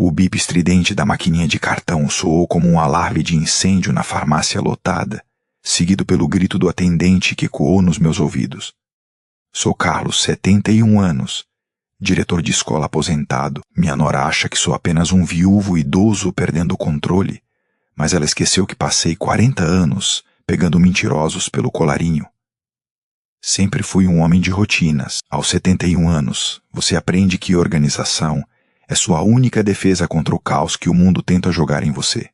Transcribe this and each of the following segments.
O bip estridente da maquininha de cartão soou como um alarme de incêndio na farmácia lotada, seguido pelo grito do atendente que ecoou nos meus ouvidos. Sou Carlos, 71 anos, diretor de escola aposentado. Minha nora acha que sou apenas um viúvo idoso perdendo o controle, mas ela esqueceu que passei 40 anos pegando mentirosos pelo colarinho. Sempre fui um homem de rotinas. Aos 71 anos, você aprende que organização é sua única defesa contra o caos que o mundo tenta jogar em você.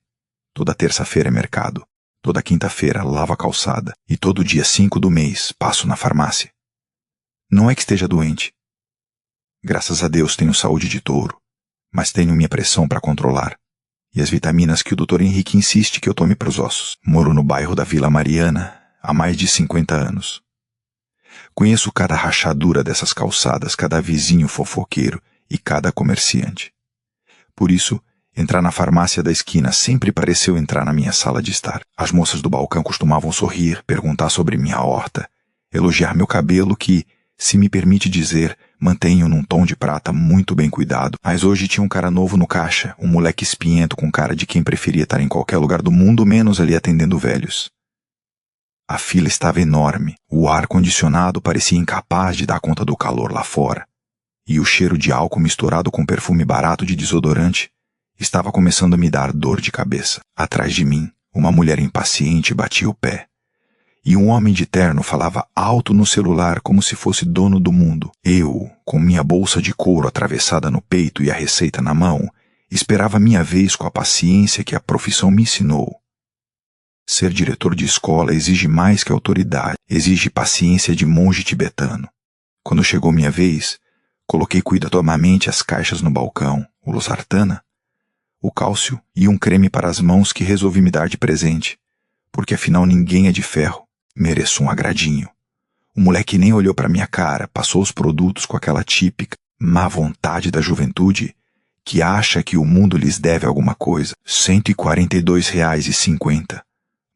Toda terça-feira é mercado, toda quinta-feira lavo a calçada e todo dia 5 do mês passo na farmácia. Não é que esteja doente. Graças a Deus tenho saúde de touro, mas tenho minha pressão para controlar e as vitaminas que o Dr. Henrique insiste que eu tome para os ossos. Moro no bairro da Vila Mariana há mais de 50 anos. Conheço cada rachadura dessas calçadas, cada vizinho fofoqueiro e cada comerciante. Por isso, entrar na farmácia da esquina sempre pareceu entrar na minha sala de estar. As moças do balcão costumavam sorrir, perguntar sobre minha horta, elogiar meu cabelo que, se me permite dizer, mantenho num tom de prata muito bem cuidado. Mas hoje tinha um cara novo no caixa, um moleque espinhento com cara de quem preferia estar em qualquer lugar do mundo menos ali atendendo velhos. A fila estava enorme, o ar-condicionado parecia incapaz de dar conta do calor lá fora, e o cheiro de álcool misturado com perfume barato de desodorante estava começando a me dar dor de cabeça. Atrás de mim, uma mulher impaciente batia o pé, e um homem de terno falava alto no celular como se fosse dono do mundo. Eu, com minha bolsa de couro atravessada no peito e a receita na mão, esperava minha vez com a paciência que a profissão me ensinou. Ser diretor de escola exige mais que autoridade, exige paciência de monge tibetano. Quando chegou minha vez, coloquei cuidadosamente as caixas no balcão, o losartana, o cálcio e um creme para as mãos que resolvi me dar de presente, porque afinal ninguém é de ferro, mereço um agradinho. O moleque nem olhou para minha cara, passou os produtos com aquela típica má vontade da juventude que acha que o mundo lhes deve alguma coisa. R$ 142,50.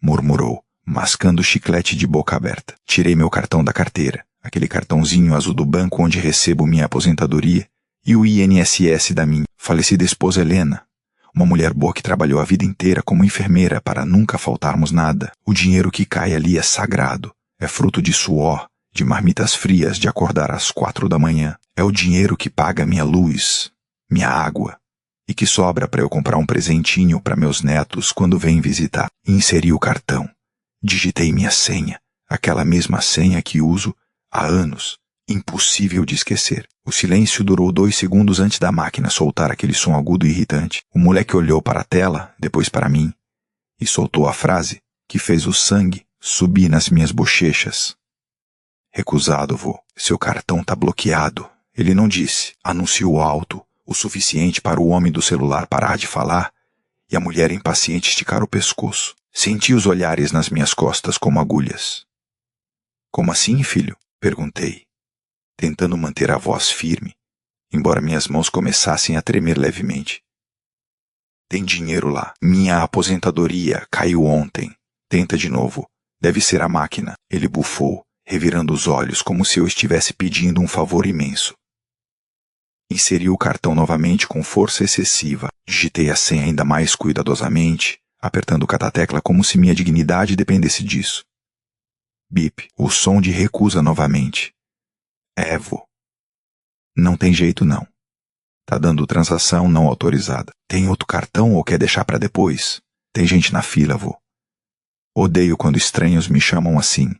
Murmurou, mascando chiclete de boca aberta. Tirei meu cartão da carteira, aquele cartãozinho azul do banco onde recebo minha aposentadoria, e o INSS da minha falecida esposa Helena, uma mulher boa que trabalhou a vida inteira como enfermeira para nunca faltarmos nada. O dinheiro que cai ali é sagrado, é fruto de suor, de marmitas frias de acordar às 4 da manhã. É o dinheiro que paga minha luz, minha água, e que sobra para eu comprar um presentinho para meus netos quando vêm visitar. Inseri o cartão. Digitei minha senha, aquela mesma senha que uso há anos, impossível de esquecer. O silêncio durou 2 segundos antes da máquina soltar aquele som agudo e irritante. O moleque olhou para a tela, depois para mim, e soltou a frase que fez o sangue subir nas minhas bochechas. Recusado, vô. Seu cartão tá bloqueado. Ele não disse. Anunciou alto, o suficiente para o homem do celular parar de falar e a mulher impaciente esticar o pescoço. Senti os olhares nas minhas costas como agulhas. Como assim, filho? Perguntei, tentando manter a voz firme, embora minhas mãos começassem a tremer levemente. Tem dinheiro lá. Minha aposentadoria caiu ontem. Tenta de novo. Deve ser a máquina. Ele bufou, revirando os olhos como se eu estivesse pedindo um favor imenso. Inseri o cartão novamente com força excessiva. Digitei a senha ainda mais cuidadosamente, apertando cada tecla como se minha dignidade dependesse disso. Bip, o som de recusa novamente. Vô. Não tem jeito não. Tá dando transação não autorizada. Tem outro cartão ou quer deixar para depois? Tem gente na fila, vô. Odeio quando estranhos me chamam assim.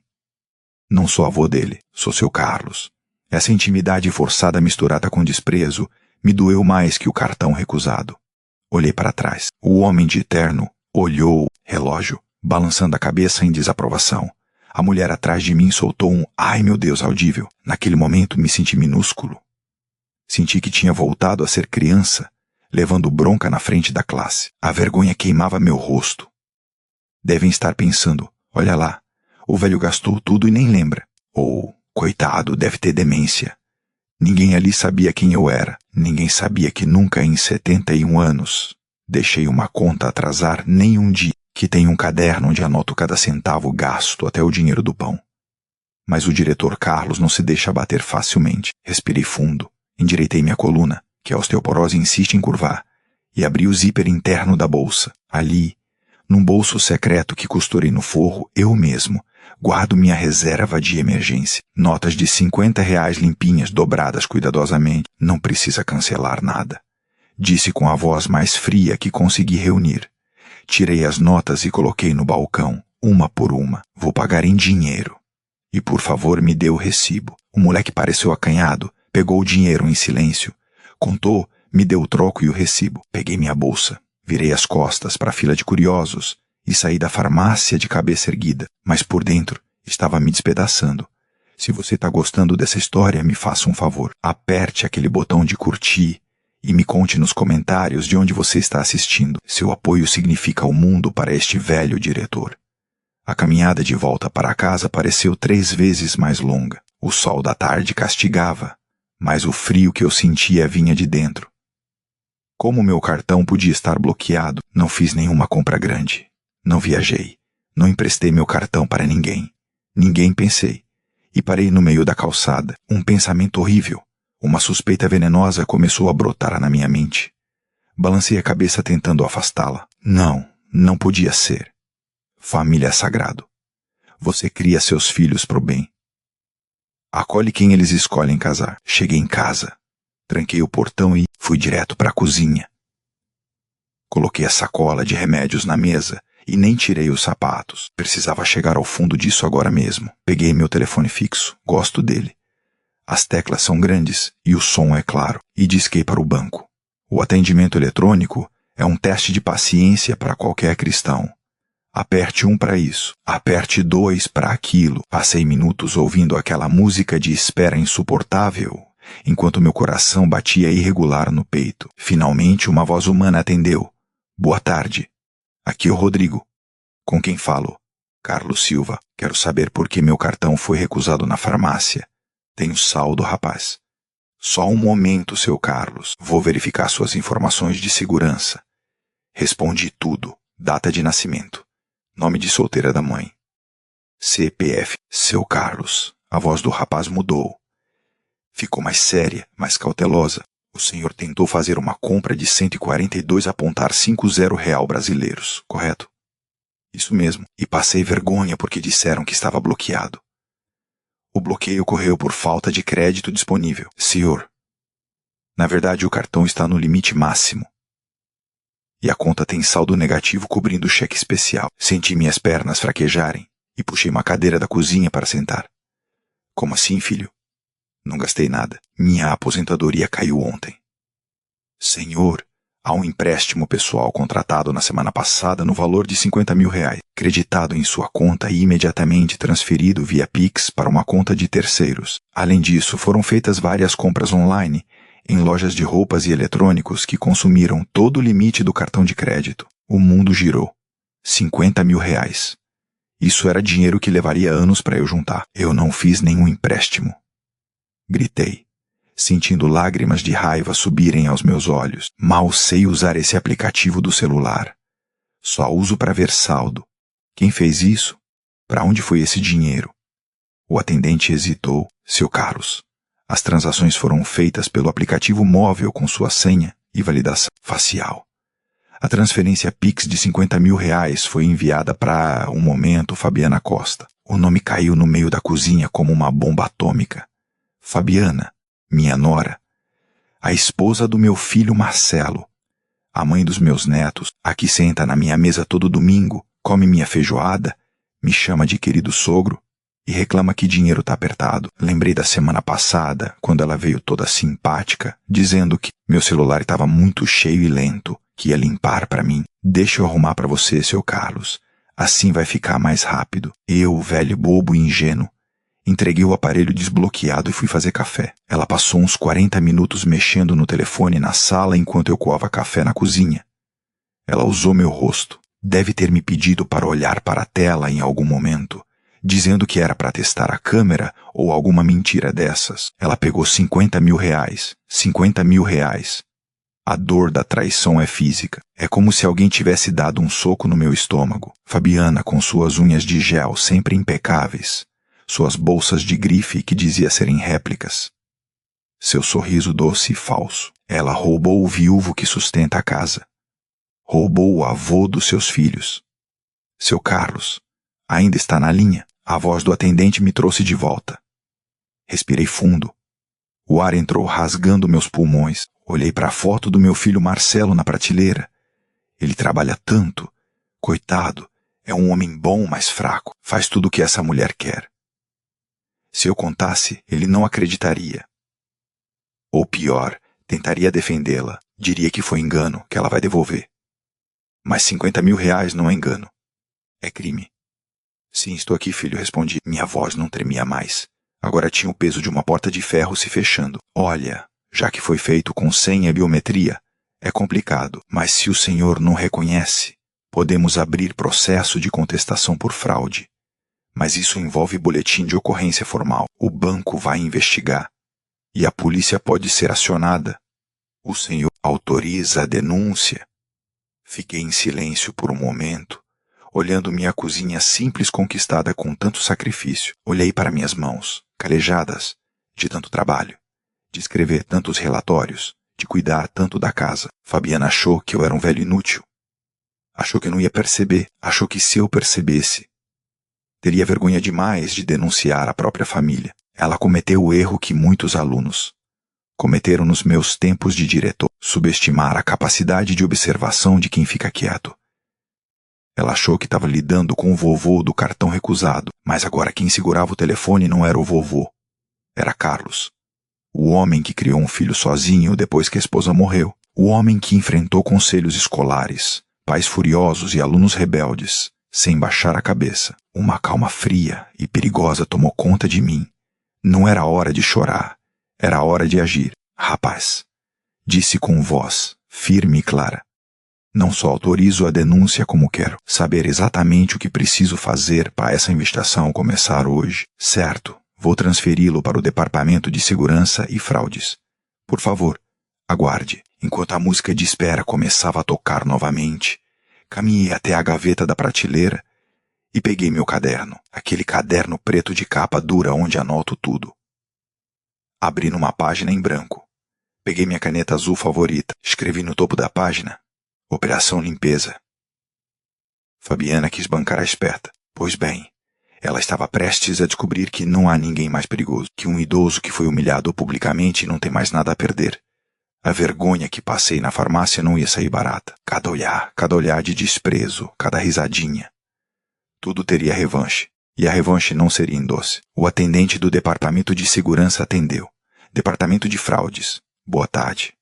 Não sou avô dele, sou seu Carlos. Essa intimidade forçada misturada com desprezo me doeu mais que o cartão recusado. Olhei para trás. O homem de terno olhou, relógio, balançando a cabeça em desaprovação. A mulher atrás de mim soltou um "ai meu Deus" audível. Naquele momento me senti minúsculo. Senti que tinha voltado a ser criança, levando bronca na frente da classe. A vergonha queimava meu rosto. Devem estar pensando, olha lá, o velho gastou tudo e nem lembra. Ou, coitado, deve ter demência. Ninguém ali sabia quem eu era. Ninguém sabia que nunca em 71 anos deixei uma conta atrasar nem um dia, que tenho um caderno onde anoto cada centavo gasto até o dinheiro do pão. Mas o diretor Carlos não se deixa abater facilmente. Respirei fundo, endireitei minha coluna, que a osteoporose insiste em curvar, e abri o zíper interno da bolsa. Ali, num bolso secreto que costurei no forro, eu mesmo guardo minha reserva de emergência. Notas de R$ 50 limpinhas, dobradas cuidadosamente. Não precisa cancelar nada, disse com a voz mais fria que consegui reunir. Tirei as notas e coloquei no balcão, uma por uma. Vou pagar em dinheiro. E por favor me dê o recibo. O moleque pareceu acanhado, pegou o dinheiro em silêncio, contou, me deu o troco e o recibo. Peguei minha bolsa, virei as costas para a fila de curiosos e saí da farmácia de cabeça erguida, mas por dentro estava me despedaçando. Se você está gostando dessa história, me faça um favor. Aperte aquele botão de curtir e me conte nos comentários de onde você está assistindo. Seu apoio significa o mundo para este velho diretor. A caminhada de volta para casa pareceu 3 vezes mais longa. O sol da tarde castigava, mas o frio que eu sentia vinha de dentro. Como meu cartão podia estar bloqueado, não fiz nenhuma compra grande. Não viajei. Não emprestei meu cartão para ninguém. Ninguém pensei. E parei no meio da calçada. Um pensamento horrível. Uma suspeita venenosa começou a brotar na minha mente. Balancei a cabeça tentando afastá-la. Não podia ser. Família é sagrado. Você cria seus filhos pro bem. Acolhe quem eles escolhem casar. Cheguei em casa. Tranquei o portão e fui direto para a cozinha. Coloquei a sacola de remédios na mesa e nem tirei os sapatos. Precisava chegar ao fundo disso agora mesmo. Peguei meu telefone fixo. Gosto dele. As teclas são grandes e o som é claro. E disquei para o banco. O atendimento eletrônico é um teste de paciência para qualquer cristão. Aperte 1 para isso, aperte 2 para aquilo. Passei minutos ouvindo aquela música de espera insuportável, enquanto meu coração batia irregular no peito. Finalmente uma voz humana atendeu. Boa tarde. Aqui é o Rodrigo. Com quem falo? Carlos Silva. Quero saber por que meu cartão foi recusado na farmácia. Tenho saldo, rapaz. Só um momento, seu Carlos. Vou verificar suas informações de segurança. Respondi tudo. Data de nascimento. Nome de solteira da mãe. CPF. Seu Carlos. A voz do rapaz mudou. Ficou mais séria, mais cautelosa. O senhor tentou fazer uma compra de 142 apontar R$ 50 brasileiros, correto? Isso mesmo. E passei vergonha porque disseram que estava bloqueado. O bloqueio ocorreu por falta de crédito disponível. Senhor, na verdade o cartão está no limite máximo. E a conta tem saldo negativo cobrindo o cheque especial. Senti minhas pernas fraquejarem e puxei uma cadeira da cozinha para sentar. Como assim, filho? Não gastei nada. Minha aposentadoria caiu ontem. Senhor, há um empréstimo pessoal contratado na semana passada no valor de R$ 50.000, creditado em sua conta e imediatamente transferido via Pix para uma conta de terceiros. Além disso, foram feitas várias compras online em lojas de roupas e eletrônicos que consumiram todo o limite do cartão de crédito. O mundo girou. R$ 50.000. Isso era dinheiro que levaria anos para eu juntar. Eu não fiz nenhum empréstimo. Gritei, sentindo lágrimas de raiva subirem aos meus olhos. Mal sei usar esse aplicativo do celular. Só uso para ver saldo. Quem fez isso? Para onde foi esse dinheiro? O atendente hesitou. Seu Carlos, as transações foram feitas pelo aplicativo móvel com sua senha e validação facial. A transferência Pix de R$ 50.000 foi enviada para, um momento, Fabiana Costa. O nome caiu no meio da cozinha como uma bomba atômica. Fabiana, minha nora, a esposa do meu filho Marcelo, a mãe dos meus netos, a que senta na minha mesa todo domingo, come minha feijoada, me chama de querido sogro e reclama que dinheiro tá apertado. Lembrei da semana passada, quando ela veio toda simpática, dizendo que meu celular estava muito cheio e lento, que ia limpar para mim. Deixa eu arrumar para você, seu Carlos. Assim vai ficar mais rápido. Eu, velho bobo e ingênuo, entreguei o aparelho desbloqueado e fui fazer café. Ela passou uns 40 minutos mexendo no telefone na sala enquanto eu coava café na cozinha. Ela usou meu rosto. Deve ter me pedido para olhar para a tela em algum momento, dizendo que era para testar a câmera ou alguma mentira dessas. Ela pegou R$ 50.000. R$ 50.000. A dor da traição é física. É como se alguém tivesse dado um soco no meu estômago. Fabiana, com suas unhas de gel sempre impecáveis, suas bolsas de grife que dizia serem réplicas, seu sorriso doce e falso. Ela roubou o viúvo que sustenta a casa. Roubou o avô dos seus filhos. Seu Carlos, ainda está na linha? A voz do atendente me trouxe de volta. Respirei fundo. O ar entrou rasgando meus pulmões. Olhei para a foto do meu filho Marcelo na prateleira. Ele trabalha tanto. Coitado, é um homem bom, mas fraco. Faz tudo o que essa mulher quer. Se eu contasse, ele não acreditaria. Ou pior, tentaria defendê-la. Diria que foi engano, que ela vai devolver. Mas 50 mil reais não é engano. É crime. Sim, estou aqui, filho, respondi. Minha voz não tremia mais. Agora tinha o peso de uma porta de ferro se fechando. Olha, já que foi feito com senha e biometria, é complicado, mas se o senhor não reconhece, podemos abrir processo de contestação por fraude. Mas isso envolve boletim de ocorrência formal. O banco vai investigar. E a polícia pode ser acionada. O senhor autoriza a denúncia? Fiquei em silêncio por um momento, olhando minha cozinha simples conquistada com tanto sacrifício. Olhei para minhas mãos, calejadas, de tanto trabalho, de escrever tantos relatórios, de cuidar tanto da casa. Fabiana achou que eu era um velho inútil. Achou que eu não ia perceber. Achou que se eu percebesse, teria vergonha demais de denunciar a própria família. Ela cometeu o erro que muitos alunos cometeram nos meus tempos de diretor: subestimar a capacidade de observação de quem fica quieto. Ela achou que estava lidando com o vovô do cartão recusado, mas agora quem segurava o telefone não era o vovô. Era Carlos. O homem que criou um filho sozinho depois que a esposa morreu. O homem que enfrentou conselhos escolares, pais furiosos e alunos rebeldes, sem baixar a cabeça. Uma calma fria e perigosa tomou conta de mim. Não era hora de chorar. Era hora de agir. Rapaz, disse com voz firme e clara. Não só autorizo a denúncia como quero saber exatamente o que preciso fazer para essa investigação começar hoje. Certo, vou transferi-lo para o Departamento de Segurança e Fraudes. Por favor, aguarde. Enquanto a música de espera começava a tocar novamente, caminhei até a gaveta da prateleira e peguei meu caderno, aquele caderno preto de capa dura onde anoto tudo. Abri numa página em branco. Peguei minha caneta azul favorita, escrevi no topo da página: Operação Limpeza. Fabiana quis bancar a esperta. Pois bem, ela estava prestes a descobrir que não há ninguém mais perigoso que um idoso que foi humilhado publicamente e não tem mais nada a perder. A vergonha que passei na farmácia não ia sair barata. Cada olhar de desprezo, cada risadinha. Tudo teria revanche, e a revanche não seria em doce. O atendente do Departamento de Segurança atendeu. Departamento de Fraudes. Boa tarde.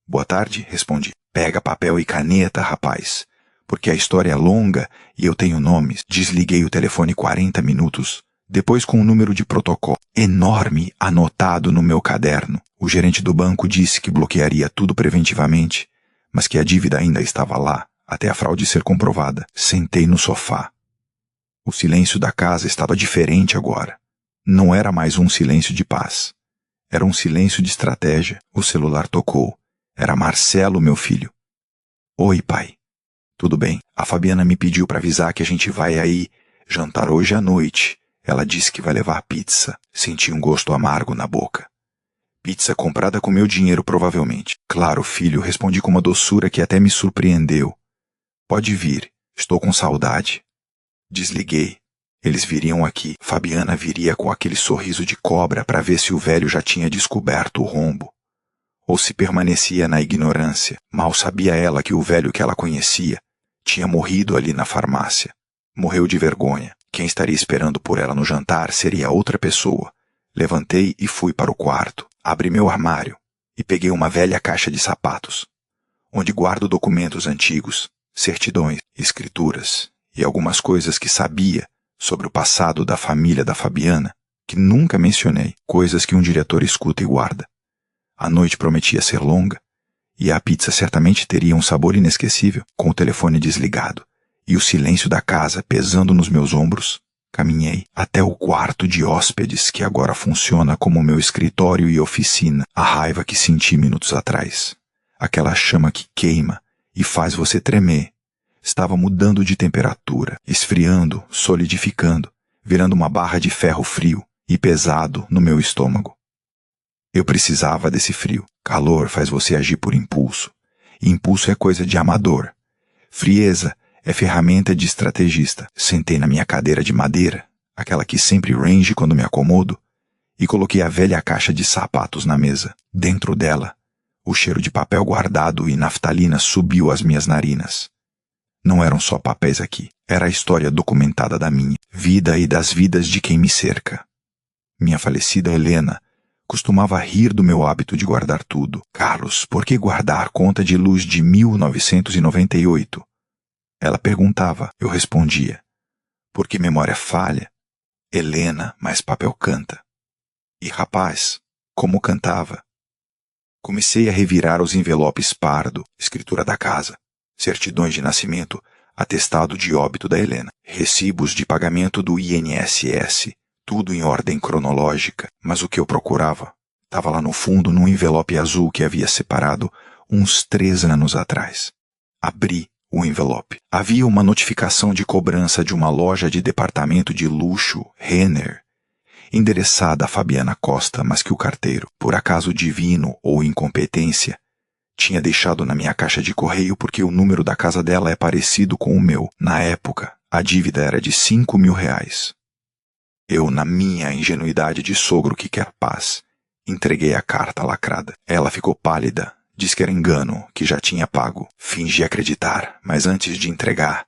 Boa tarde, respondi. Pega papel e caneta, rapaz, porque a história é longa e eu tenho nomes. Desliguei o telefone 40 minutos, depois com um número de protocolo enorme anotado no meu caderno. O gerente do banco disse que bloquearia tudo preventivamente, mas que a dívida ainda estava lá, até a fraude ser comprovada. Sentei no sofá. O silêncio da casa estava diferente agora. Não era mais um silêncio de paz. Era um silêncio de estratégia. O celular tocou. Era Marcelo, meu filho. Oi, pai. Tudo bem. A Fabiana me pediu para avisar que a gente vai aí jantar hoje à noite. Ela disse que vai levar pizza. Senti um gosto amargo na boca. Pizza comprada com meu dinheiro, provavelmente. Claro, filho, respondi com uma doçura que até me surpreendeu. Pode vir. Estou com saudade. Desliguei. Eles viriam aqui. Fabiana viria com aquele sorriso de cobra para ver se o velho já tinha descoberto o rombo. Ou se permanecia na ignorância. Mal sabia ela que o velho que ela conhecia tinha morrido ali na farmácia. Morreu de vergonha. Quem estaria esperando por ela no jantar seria outra pessoa. Levantei e fui para o quarto. Abri meu armário e peguei uma velha caixa de sapatos, onde guardo documentos antigos, certidões, escrituras e algumas coisas que sabia sobre o passado da família da Fabiana, que nunca mencionei, coisas que um diretor escuta e guarda. A noite prometia ser longa, e a pizza certamente teria um sabor inesquecível. Com o telefone desligado e o silêncio da casa pesando nos meus ombros, caminhei até o quarto de hóspedes que agora funciona como meu escritório e oficina. A raiva que senti minutos atrás, aquela chama que queima e faz você tremer, estava mudando de temperatura, esfriando, solidificando, virando uma barra de ferro frio e pesado no meu estômago. Eu precisava desse frio. Calor faz você agir por impulso. E impulso é coisa de amador. Frieza é ferramenta de estrategista. Sentei na minha cadeira de madeira, aquela que sempre range quando me acomodo, e coloquei a velha caixa de sapatos na mesa. Dentro dela, o cheiro de papel guardado e naftalina subiu às minhas narinas. Não eram só papéis aqui. Era a história documentada da minha vida e das vidas de quem me cerca. Minha falecida Helena costumava rir do meu hábito de guardar tudo. Carlos, por que guardar conta de luz de 1998? Ela perguntava, eu respondia. Porque memória falha. Helena, mas papel canta. E rapaz, como cantava. Comecei a revirar os envelopes pardo, escritura da casa, certidões de nascimento, atestado de óbito da Helena, recibos de pagamento do INSS, tudo em ordem cronológica, mas o que eu procurava estava lá no fundo num envelope azul que havia separado uns 3 anos atrás. Abri o envelope. Havia uma notificação de cobrança de uma loja de departamento de luxo, Renner, endereçada a Fabiana Costa, mas que o carteiro, por acaso divino ou incompetência, tinha deixado na minha caixa de correio porque o número da casa dela é parecido com o meu. Na época, a dívida era de 5 mil reais. Eu, na minha ingenuidade de sogro que quer paz, entreguei a carta lacrada. Ela ficou pálida, disse que era engano, que já tinha pago. Fingi acreditar, mas antes de entregar,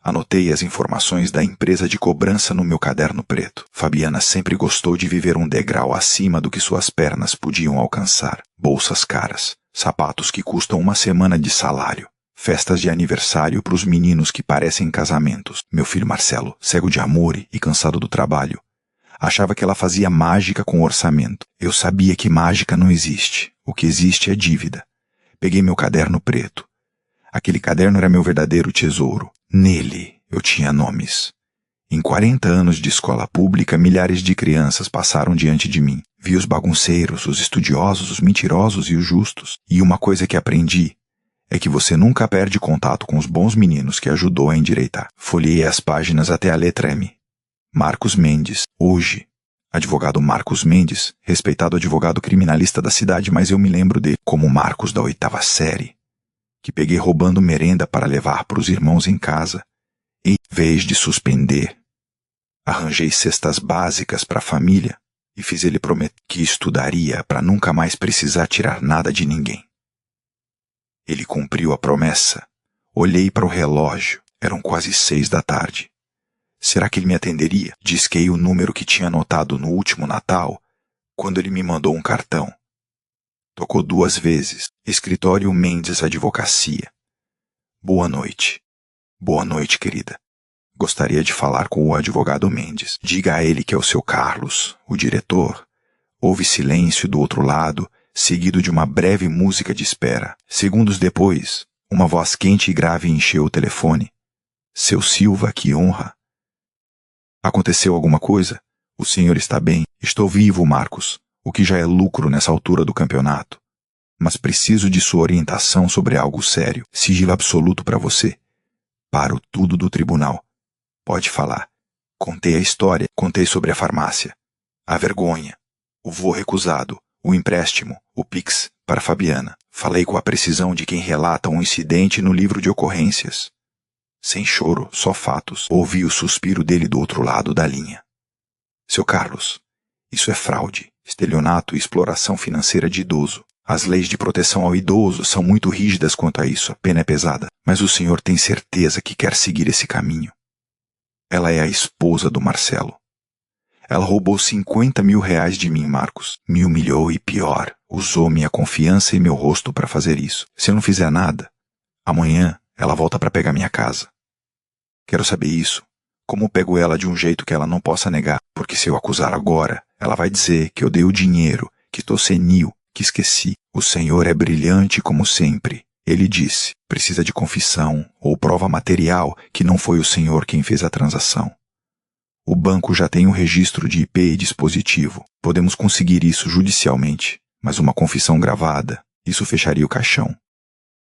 anotei as informações da empresa de cobrança no meu caderno preto. Fabiana sempre gostou de viver um degrau acima do que suas pernas podiam alcançar. Bolsas caras, sapatos que custam uma semana de salário, festas de aniversário para os meninos que parecem casamentos. Meu filho Marcelo, cego de amor e cansado do trabalho, achava que ela fazia mágica com orçamento. Eu sabia que mágica não existe. O que existe é dívida. Peguei meu caderno preto. Aquele caderno era meu verdadeiro tesouro. Nele eu tinha nomes. Em 40 anos de escola pública, milhares de crianças passaram diante de mim. Vi os bagunceiros, os estudiosos, os mentirosos e os justos. E uma coisa que aprendi é que você nunca perde contato com os bons meninos que ajudou a endireitar. Folheei as páginas até a letra M. Marcos Mendes, hoje. Advogado Marcos Mendes, respeitado advogado criminalista da cidade, mas eu me lembro dele como Marcos da 8ª série, que peguei roubando merenda para levar para os irmãos em casa. Em vez de suspender, arranjei cestas básicas para a família e fiz ele prometer que estudaria para nunca mais precisar tirar nada de ninguém. Ele cumpriu a promessa. Olhei para o relógio. Eram quase 6 da tarde. Será que ele me atenderia? Disquei o número que tinha anotado no último Natal, quando ele me mandou um cartão. Tocou 2 vezes. Escritório Mendes Advocacia. Boa noite. Boa noite, querida. Gostaria de falar com o advogado Mendes. Diga a ele que é o seu Carlos, o diretor. Houve silêncio do outro lado, seguido de uma breve música de espera. Segundos depois, uma voz quente e grave encheu o telefone. Seu Silva, que honra. Aconteceu alguma coisa? O senhor está bem? Estou vivo, Marcos, o que já é lucro nessa altura do campeonato. Mas preciso de sua orientação sobre algo sério. Sigilo absoluto para você. Paro tudo do tribunal. Pode falar. Contei a história, contei sobre a farmácia. A vergonha. O voo recusado. O empréstimo. O Pix para Fabiana. Falei com a precisão de quem relata um incidente no livro de ocorrências. Sem choro, só fatos. Ouvi o suspiro dele do outro lado da linha. Seu Carlos, isso é fraude, estelionato e exploração financeira de idoso. As leis de proteção ao idoso são muito rígidas quanto a isso, a pena é pesada. Mas o senhor tem certeza que quer seguir esse caminho? Ela é a esposa do Marcelo. Ela roubou 50 mil reais de mim, Marcos. Me humilhou e pior, usou minha confiança e meu rosto para fazer isso. Se eu não fizer nada, amanhã ela volta para pegar minha casa. Quero saber isso. Como pego ela de um jeito que ela não possa negar? Porque se eu acusar agora, ela vai dizer que eu dei o dinheiro, que estou senil, que esqueci. O senhor é brilhante como sempre. Ele disse, precisa de confissão ou prova material que não foi o senhor quem fez a transação. O banco já tem um registro de IP e dispositivo. Podemos conseguir isso judicialmente, mas uma confissão gravada, isso fecharia o caixão.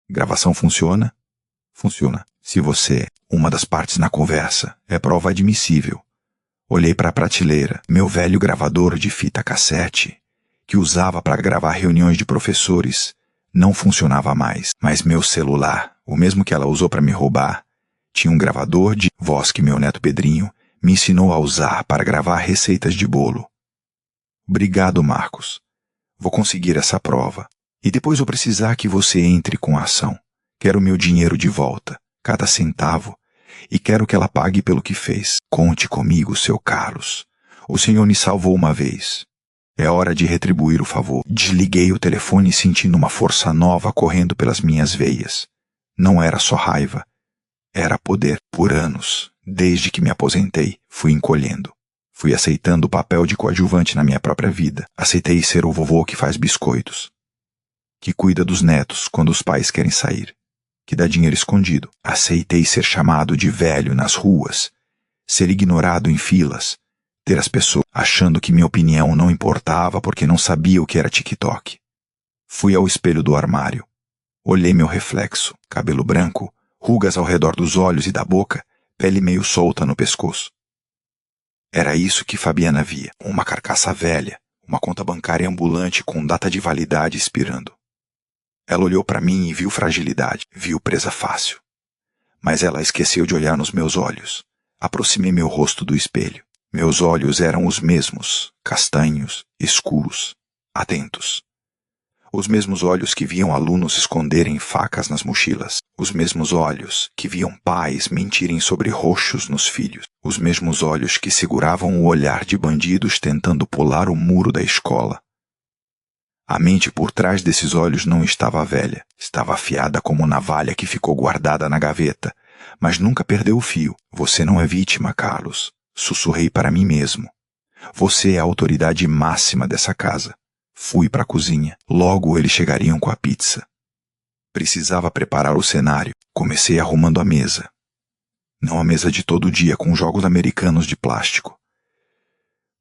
Gravação funciona? Funciona. Se você, uma das partes na conversa, é prova admissível. Olhei para a prateleira, meu velho gravador de fita cassete, que usava para gravar reuniões de professores, não funcionava mais. Mas meu celular, o mesmo que ela usou para me roubar, tinha um gravador de voz que meu neto Pedrinho me ensinou a usar para gravar receitas de bolo. Obrigado, Marcos. Vou conseguir essa prova. E depois eu precisar que você entre com a ação. Quero meu dinheiro de volta, cada centavo, e quero que ela pague pelo que fez. Conte comigo, seu Carlos. O senhor me salvou uma vez. É hora de retribuir o favor. Desliguei o telefone sentindo uma força nova correndo pelas minhas veias. Não era só raiva. Era poder. Por anos, desde que me aposentei, fui encolhendo. Fui aceitando o papel de coadjuvante na minha própria vida. Aceitei ser o vovô que faz biscoitos, que cuida dos netos quando os pais querem sair, que dá dinheiro escondido. Aceitei ser chamado de velho nas ruas, ser ignorado em filas, ter as pessoas achando que minha opinião não importava porque não sabia o que era TikTok. Fui ao espelho do armário. Olhei meu reflexo, cabelo branco, rugas ao redor dos olhos e da boca, pele meio solta no pescoço. Era isso que Fabiana via, uma carcaça velha, uma conta bancária ambulante com data de validade expirando. Ela olhou para mim e viu fragilidade, viu presa fácil. Mas ela esqueceu de olhar nos meus olhos. Aproximei meu rosto do espelho. Meus olhos eram os mesmos, castanhos, escuros, atentos. Os mesmos olhos que viam alunos esconderem facas nas mochilas. Os mesmos olhos que viam pais mentirem sobre roxos nos filhos. Os mesmos olhos que seguravam o olhar de bandidos tentando pular o muro da escola. A mente por trás desses olhos não estava velha. Estava afiada como navalha que ficou guardada na gaveta, mas nunca perdeu o fio. Você não é vítima, Carlos. Sussurrei para mim mesmo. Você é a autoridade máxima dessa casa. Fui para a cozinha. Logo eles chegariam com a pizza. Precisava preparar o cenário. Comecei arrumando a mesa. Não a mesa de todo dia com jogos americanos de plástico.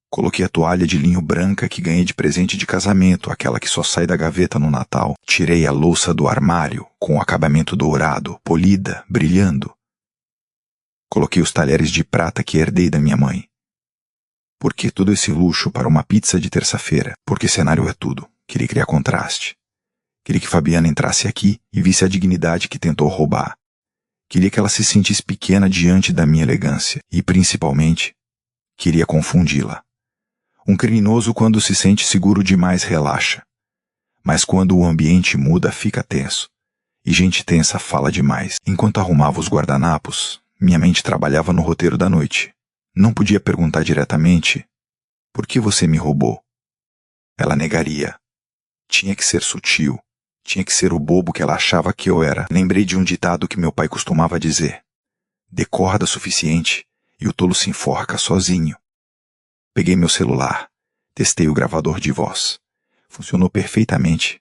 Coloquei a toalha de linho branca que ganhei de presente de casamento, aquela que só sai da gaveta no Natal. Tirei a louça do armário, com o acabamento dourado, polida, brilhando. Coloquei os talheres de prata que herdei da minha mãe. Por que todo esse luxo para uma pizza de terça-feira? Porque cenário é tudo. Queria criar contraste. Queria que Fabiana entrasse aqui e visse a dignidade que tentou roubar. Queria que ela se sentisse pequena diante da minha elegância. E, principalmente, queria confundi-la. Um criminoso, quando se sente seguro demais, relaxa. Mas quando o ambiente muda, fica tenso. E gente tensa fala demais. Enquanto arrumava os guardanapos, minha mente trabalhava no roteiro da noite. Não podia perguntar diretamente: por que você me roubou? Ela negaria. Tinha que ser sutil. Tinha que ser o bobo que ela achava que eu era. Lembrei de um ditado que meu pai costumava dizer: dê corda suficiente e o tolo se enforca sozinho. Peguei meu celular. Testei o gravador de voz. Funcionou perfeitamente.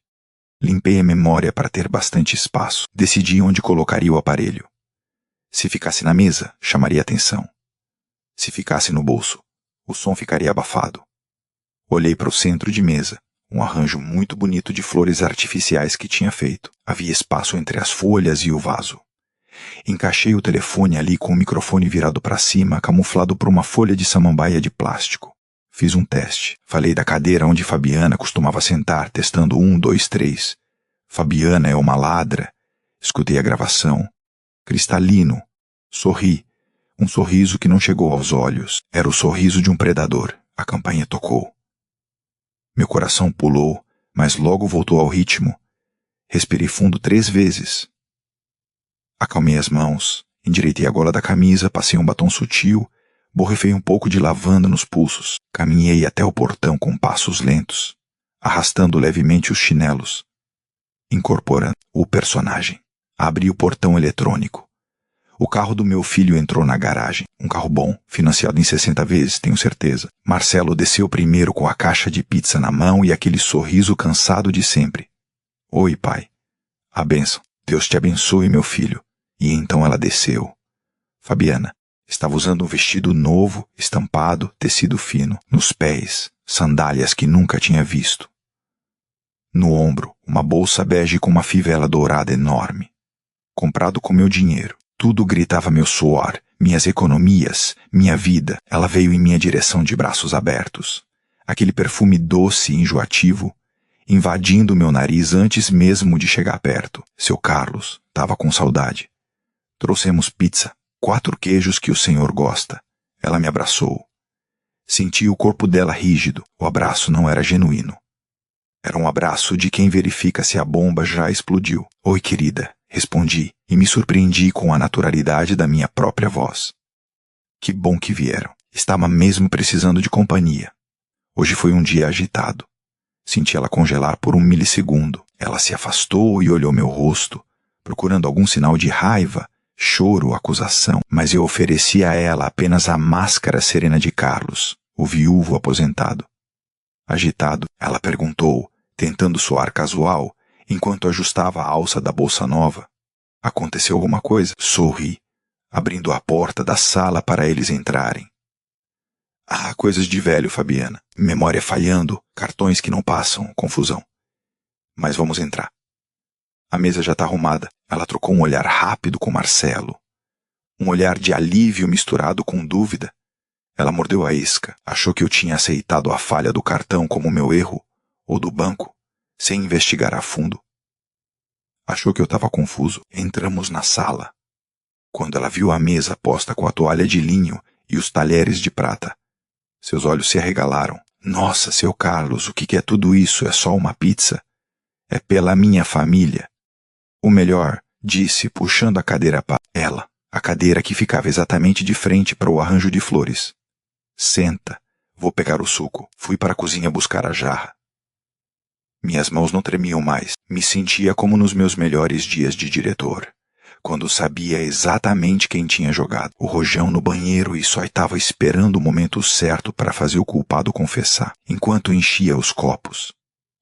Limpei a memória para ter bastante espaço. Decidi onde colocaria o aparelho. Se ficasse na mesa, chamaria atenção. Se ficasse no bolso, o som ficaria abafado. Olhei para o centro de mesa, um arranjo muito bonito de flores artificiais que tinha feito. Havia espaço entre as folhas e o vaso. Encaixei o telefone ali com o microfone virado para cima, camuflado por uma folha de samambaia de plástico. Fiz um teste. Falei da cadeira onde Fabiana costumava sentar, testando 1, 2, 3. Fabiana é uma ladra. Escutei a gravação. Cristalino. Sorri. Um sorriso que não chegou aos olhos. Era o sorriso de um predador. A campainha tocou. Meu coração pulou, mas logo voltou ao ritmo. Respirei fundo 3 vezes. Acalmei as mãos, endireitei a gola da camisa, passei um batom sutil, borrifei um pouco de lavanda nos pulsos. Caminhei até o portão com passos lentos, arrastando levemente os chinelos, incorporando o personagem. Abri o portão eletrônico. O carro do meu filho entrou na garagem. Um carro bom, financiado em 60 vezes, tenho certeza. Marcelo desceu primeiro com a caixa de pizza na mão e aquele sorriso cansado de sempre. Oi, pai. A bênção. Deus te abençoe, meu filho. E então ela desceu. Fabiana estava usando um vestido novo, estampado, tecido fino. Nos pés, sandálias que nunca tinha visto. No ombro, uma bolsa bege com uma fivela dourada enorme. Comprado com meu dinheiro. Tudo gritava meu suor, minhas economias, minha vida. Ela veio em minha direção de braços abertos. aquele perfume doce e enjoativo, invadindo meu nariz antes mesmo de chegar perto. Seu Carlos estava com saudade. Trouxemos pizza, 4 queijos que o senhor gosta. Ela me abraçou. Senti o corpo dela rígido. O abraço não era genuíno. Era um abraço de quem verifica se a bomba já explodiu. Oi, querida, respondi, e me surpreendi com a naturalidade da minha própria voz. Que bom que vieram. Estava mesmo precisando de companhia. Hoje foi um dia agitado. Senti ela congelar por 1 milissegundo. Ela se afastou e olhou meu rosto, procurando algum sinal de raiva, choro ou acusação, mas eu ofereci a ela apenas a máscara serena de Carlos, o viúvo aposentado. Agitado, ela perguntou, tentando soar casual, enquanto ajustava a alça da bolsa nova. Aconteceu alguma coisa? Sorri, abrindo a porta da sala para eles entrarem. Ah, coisas de velho, Fabiana. Memória falhando, cartões que não passam, confusão. Mas vamos entrar. A mesa já está arrumada. Ela trocou um olhar rápido com Marcelo. Um olhar de alívio misturado com dúvida. Ela mordeu a isca, achou que eu tinha aceitado a falha do cartão como meu erro, ou do banco, sem investigar a fundo. Achou que eu estava confuso. Entramos na sala. Quando ela viu a mesa posta com a toalha de linho e os talheres de prata, seus olhos se arregalaram. Nossa, seu Carlos, o que é tudo isso? É só uma pizza? É pela minha família. O melhor, disse, puxando a cadeira para ela, a cadeira que ficava exatamente de frente para o arranjo de flores. Senta, vou pegar o suco. Fui para a cozinha buscar a jarra. Minhas mãos não tremiam mais. Me sentia como nos meus melhores dias de diretor, quando sabia exatamente quem tinha jogado o rojão no banheiro e só estava esperando o momento certo para fazer o culpado confessar, enquanto enchia os copos.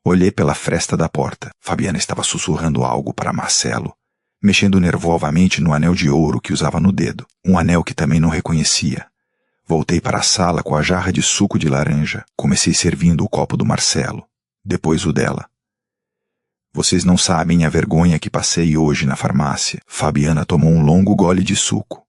Olhei pela fresta da porta. Fabiana estava sussurrando algo para Marcelo, mexendo nervosamente no anel de ouro que usava no dedo, um anel que também não reconhecia. Voltei para a sala com a jarra de suco de laranja. Comecei servindo o copo do Marcelo, depois o dela. Vocês não sabem a vergonha que passei hoje na farmácia. Fabiana tomou um longo gole de suco.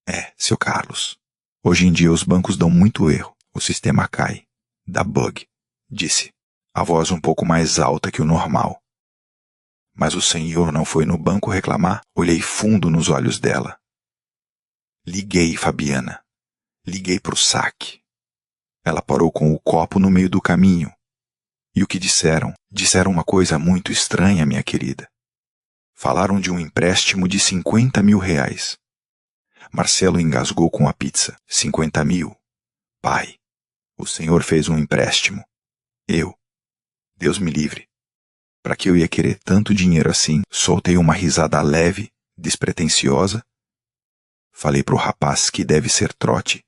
É, seu Carlos. Hoje em dia os bancos dão muito erro. O sistema cai. Dá bug, disse, a voz um pouco mais alta que o normal. Mas o senhor não foi no banco reclamar? Olhei fundo nos olhos dela. Liguei, Fabiana. Liguei pro saque. Ela parou com o copo no meio do caminho. E o que disseram? Disseram uma coisa muito estranha, minha querida. Falaram de um empréstimo de 50 mil reais. Marcelo engasgou com a pizza. 50 mil? Pai, o senhor fez um empréstimo. Eu. Deus me livre. Para que eu ia querer tanto dinheiro assim? Soltei uma risada leve, despretensiosa. Falei pro rapaz que deve ser trote,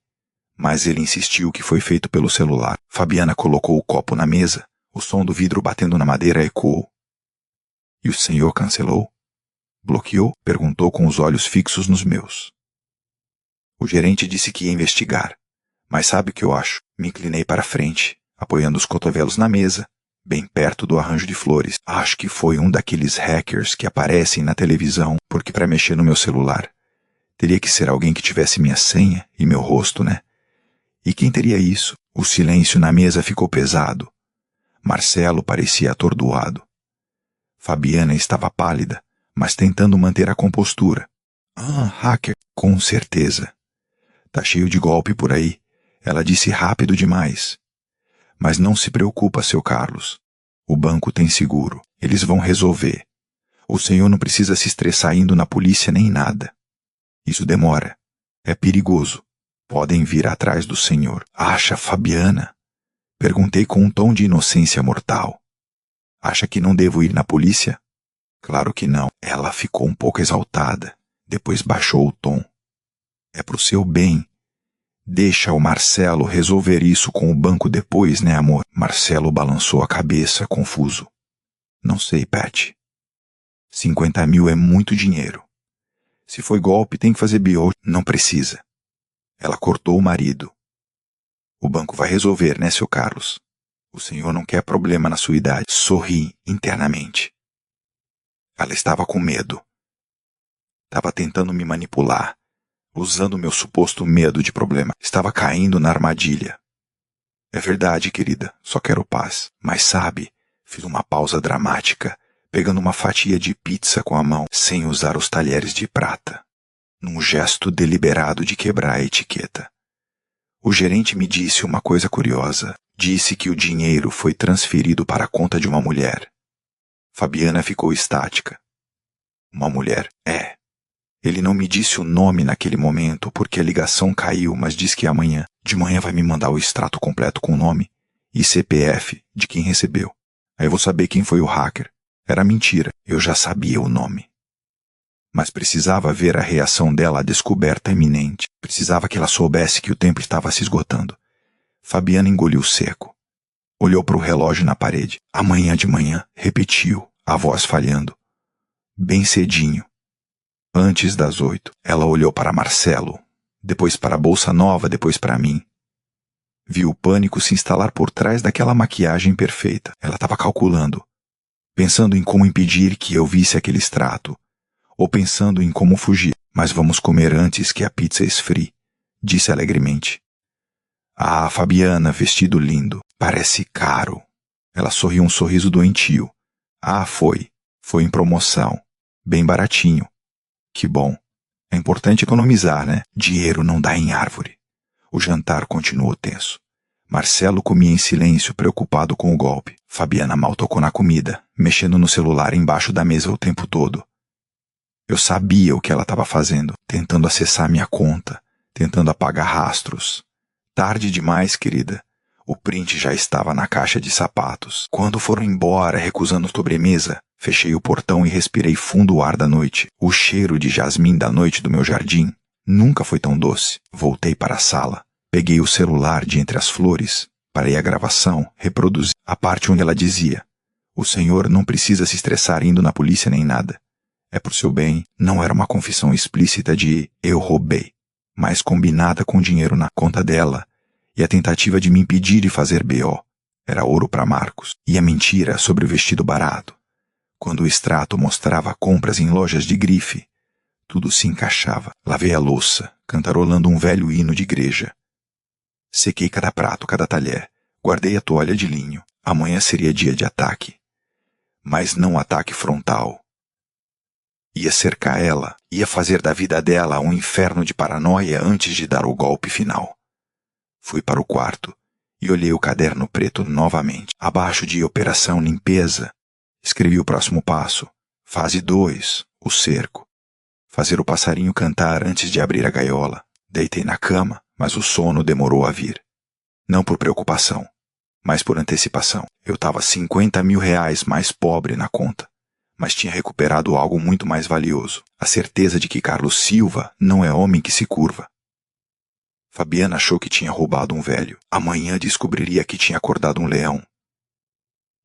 mas ele insistiu que foi feito pelo celular. Fabiana colocou o copo na mesa. O som do vidro batendo na madeira ecoou. E o senhor cancelou? Bloqueou? Perguntou com os olhos fixos nos meus. O gerente disse que ia investigar. Mas sabe o que eu acho? Me inclinei para a frente, apoiando os cotovelos na mesa, bem perto do arranjo de flores. Acho que foi um daqueles hackers que aparecem na televisão, porque para mexer no meu celular teria que ser alguém que tivesse minha senha e meu rosto, né? E quem teria isso? O silêncio na mesa ficou pesado. Marcelo parecia atordoado. Fabiana estava pálida, mas tentando manter a compostura. Ah, hacker, com certeza. Tá cheio de golpe por aí. Ela disse rápido demais. Mas não se preocupa, seu Carlos. O banco tem seguro. Eles vão resolver. O senhor não precisa se estressar indo na polícia nem nada. Isso demora. É perigoso. Podem vir atrás do senhor. Acha, Fabiana? Perguntei com um tom de inocência mortal. Acha que não devo ir na polícia? Claro que não. Ela ficou um pouco exaltada. Depois baixou o tom. É pro seu bem. Deixa o Marcelo resolver isso com o banco depois, né, amor? Marcelo balançou a cabeça, confuso. Não sei, Pat. 50 mil é muito dinheiro. Se foi golpe, tem que fazer bio. Não precisa. Ela cortou o marido. O banco vai resolver, né, seu Carlos? O senhor não quer problema na sua idade. Sorri internamente. Ela estava com medo. Estava tentando me manipular, usando meu suposto medo de problema. Estava caindo na armadilha. É verdade, querida, só quero paz. Mas sabe, fiz uma pausa dramática, pegando uma fatia de pizza com a mão, sem usar os talheres de prata, num gesto deliberado de quebrar a etiqueta. O gerente me disse uma coisa curiosa. Disse que o dinheiro foi transferido para a conta de uma mulher. Fabiana ficou estática. Uma mulher? É. Ele não me disse o nome naquele momento porque a ligação caiu, mas disse que de manhã vai me mandar o extrato completo com o nome e CPF de quem recebeu. Aí eu vou saber quem foi o hacker. Era mentira, eu já sabia o nome. Mas precisava ver a reação dela à descoberta iminente. Precisava que ela soubesse que o tempo estava se esgotando. Fabiana engoliu seco. Olhou para o relógio na parede. Amanhã de manhã, repetiu, a voz falhando. Bem cedinho. Antes das 8, ela olhou para Marcelo, depois para a bolsa nova, depois para mim. Viu o pânico se instalar por trás daquela maquiagem perfeita. Ela estava calculando, pensando em como impedir que eu visse aquele extrato, ou pensando em como fugir. Mas vamos comer antes que a pizza esfrie, disse alegremente. Ah, Fabiana, vestido lindo, parece caro. Ela sorriu um sorriso doentio. Ah, foi em promoção, bem baratinho. Que bom. É importante economizar, né? Dinheiro não dá em árvore. O jantar continuou tenso. Marcelo comia em silêncio, preocupado com o golpe. Fabiana mal tocou na comida, mexendo no celular embaixo da mesa o tempo todo. Eu sabia o que ela estava fazendo, tentando acessar minha conta, tentando apagar rastros. Tarde demais, querida. O print já estava na caixa de sapatos. Quando foram embora, recusando sobremesa, fechei o portão e respirei fundo o ar da noite. O cheiro de jasmim da noite do meu jardim nunca foi tão doce. Voltei para a sala. Peguei o celular de entre as flores, parei a gravação, reproduzi a parte onde ela dizia: o senhor não precisa se estressar indo na polícia nem nada. É pro seu bem. Não era uma confissão explícita de eu roubei, mas combinada com dinheiro na conta dela e a tentativa de me impedir de fazer BO. Era ouro para Marcos. E a mentira sobre o vestido barato. Quando o extrato mostrava compras em lojas de grife, tudo se encaixava. Lavei a louça, cantarolando um velho hino de igreja. Sequei cada prato, cada talher. Guardei a toalha de linho. Amanhã seria dia de ataque. Mas não ataque frontal. Ia cercar ela, ia fazer da vida dela um inferno de paranoia antes de dar o golpe final. Fui para o quarto e olhei o caderno preto novamente. Abaixo de Operação Limpeza, escrevi o próximo passo. Fase 2, o cerco. Fazer o passarinho cantar antes de abrir a gaiola. Deitei na cama, mas o sono demorou a vir. Não por preocupação, mas por antecipação. Eu estava 50 mil reais mais pobre na conta, mas tinha recuperado algo muito mais valioso. A certeza de que Carlos Silva não é homem que se curva. Fabiana achou que tinha roubado um velho. Amanhã descobriria que tinha acordado um leão.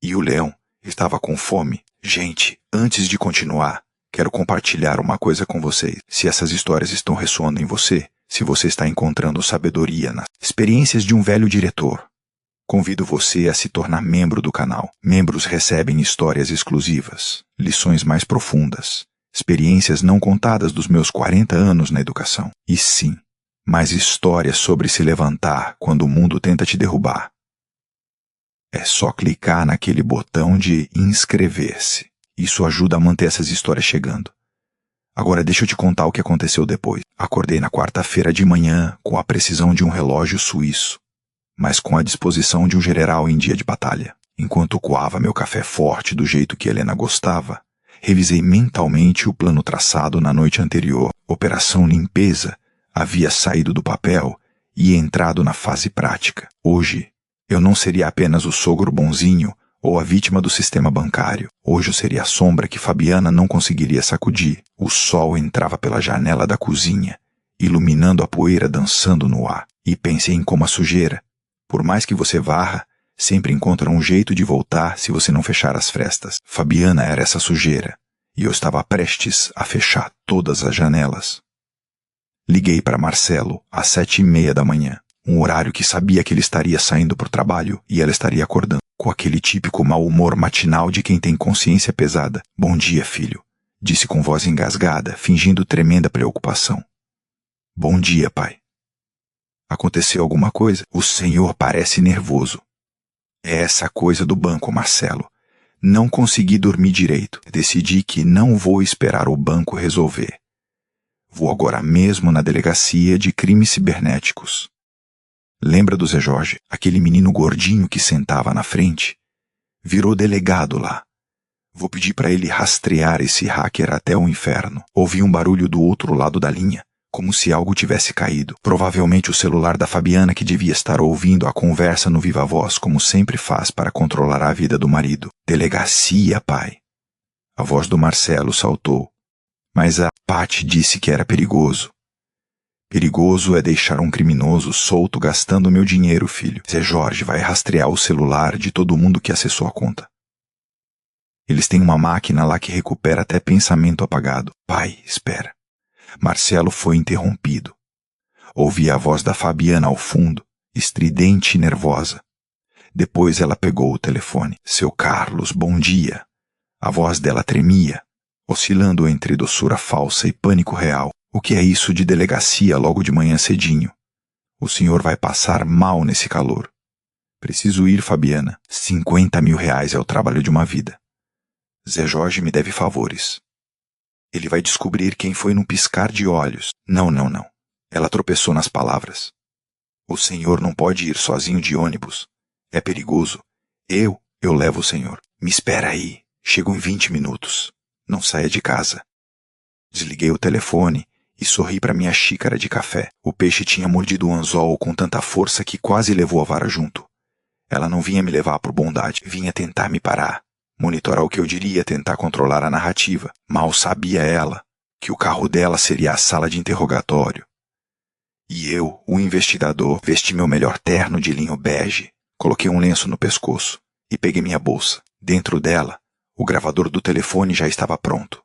E o leão estava com fome. Gente, antes de continuar, quero compartilhar uma coisa com vocês. Se essas histórias estão ressoando em você, se você está encontrando sabedoria nas experiências de um velho diretor, convido você a se tornar membro do canal. Membros recebem histórias exclusivas, lições mais profundas, experiências não contadas dos meus 40 anos na educação. E sim, mais histórias sobre se levantar quando o mundo tenta te derrubar. É só clicar naquele botão de inscrever-se. Isso ajuda a manter essas histórias chegando. Agora deixa eu te contar o que aconteceu depois. Acordei na quarta-feira de manhã com a precisão de um relógio suíço, mas com a disposição de um general em dia de batalha. Enquanto coava meu café forte do jeito que Helena gostava, revisei mentalmente o plano traçado na noite anterior. Operação Limpeza havia saído do papel e entrado na fase prática. Hoje, eu não seria apenas o sogro bonzinho ou a vítima do sistema bancário. Hoje eu seria a sombra que Fabiana não conseguiria sacudir. O sol entrava pela janela da cozinha, iluminando a poeira dançando no ar. E pensei em como a sujeira, por mais que você varra, sempre encontra um jeito de voltar se você não fechar as frestas. Fabiana era essa sujeira, e eu estava prestes a fechar todas as janelas. Liguei para Marcelo às 7:30 da manhã, um horário que sabia que ele estaria saindo para o trabalho e ela estaria acordando, com aquele típico mau humor matinal de quem tem consciência pesada. Bom dia, filho, disse com voz engasgada, fingindo tremenda preocupação. Bom dia, pai. Aconteceu alguma coisa? O senhor parece nervoso. É essa coisa do banco, Marcelo. Não consegui dormir direito. Decidi que não vou esperar o banco resolver. Vou agora mesmo na delegacia de crimes cibernéticos. Lembra do Zé Jorge, aquele menino gordinho que sentava na frente? Virou delegado lá. Vou pedir para ele rastrear esse hacker até o inferno. Ouvi um barulho do outro lado da linha, como se algo tivesse caído. Provavelmente o celular da Fabiana, que devia estar ouvindo a conversa no viva voz, como sempre faz para controlar a vida do marido. Delegacia, pai. A voz do Marcelo saltou. Mas a Patty disse que era perigoso. Perigoso é deixar um criminoso solto gastando meu dinheiro, filho. Zé Jorge vai rastrear o celular de todo mundo que acessou a conta. Eles têm uma máquina lá que recupera até pensamento apagado. Pai, espera. Marcelo foi interrompido. Ouvi a voz da Fabiana ao fundo, estridente e nervosa. Depois ela pegou o telefone. Seu Carlos, bom dia. A voz dela tremia, oscilando entre doçura falsa e pânico real. O que é isso de delegacia logo de manhã cedinho? O senhor vai passar mal nesse calor. Preciso ir, Fabiana. 50 mil reais é o trabalho de uma vida. Zé Jorge me deve favores. Ele vai descobrir quem foi num piscar de olhos. Não. Ela tropeçou nas palavras. O senhor não pode ir sozinho de ônibus. É perigoso. Eu levo o senhor. Me espera aí. Chego em 20 minutos. Não saia de casa. Desliguei o telefone e sorri para minha xícara de café. O peixe tinha mordido o anzol com tanta força que quase levou a vara junto. Ela não vinha me levar por bondade, vinha tentar me parar. Monitorar o que eu diria, tentar controlar a narrativa. Mal sabia ela que o carro dela seria a sala de interrogatório. E eu, o investigador, vesti meu melhor terno de linho bege, coloquei um lenço no pescoço e peguei minha bolsa. Dentro dela, o gravador do telefone já estava pronto.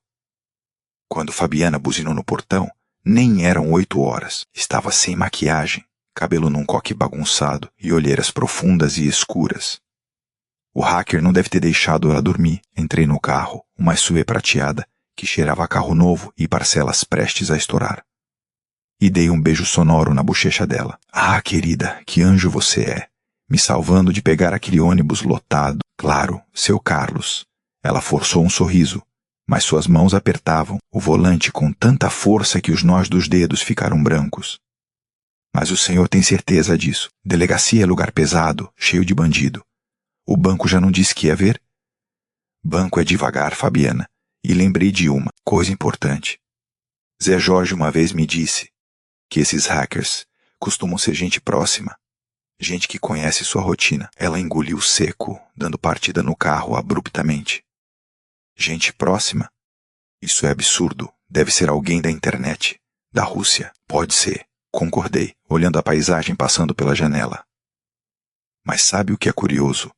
Quando Fabiana buzinou no portão, nem eram 8 horas. Estava sem maquiagem, cabelo num coque bagunçado e olheiras profundas e escuras. O hacker não deve ter deixado ela dormir. Entrei no carro, uma SUV prateada, que cheirava a carro novo e parcelas prestes a estourar. E dei um beijo sonoro na bochecha dela. Ah, querida, que anjo você é, me salvando de pegar aquele ônibus lotado. Claro, seu Carlos. Ela forçou um sorriso, mas suas mãos apertavam o volante com tanta força que os nós dos dedos ficaram brancos. Mas o senhor tem certeza disso? Delegacia é lugar pesado, cheio de bandido. O banco já não disse que ia ver? Banco é devagar, Fabiana. E lembrei de uma coisa importante. Zé Jorge uma vez me disse que esses hackers costumam ser gente próxima. Gente que conhece sua rotina. Ela engoliu seco, dando partida no carro abruptamente. Gente próxima? Isso é absurdo. Deve ser alguém da internet. Da Rússia. Pode ser. Concordei, olhando a paisagem passando pela janela. Mas sabe o que é curioso?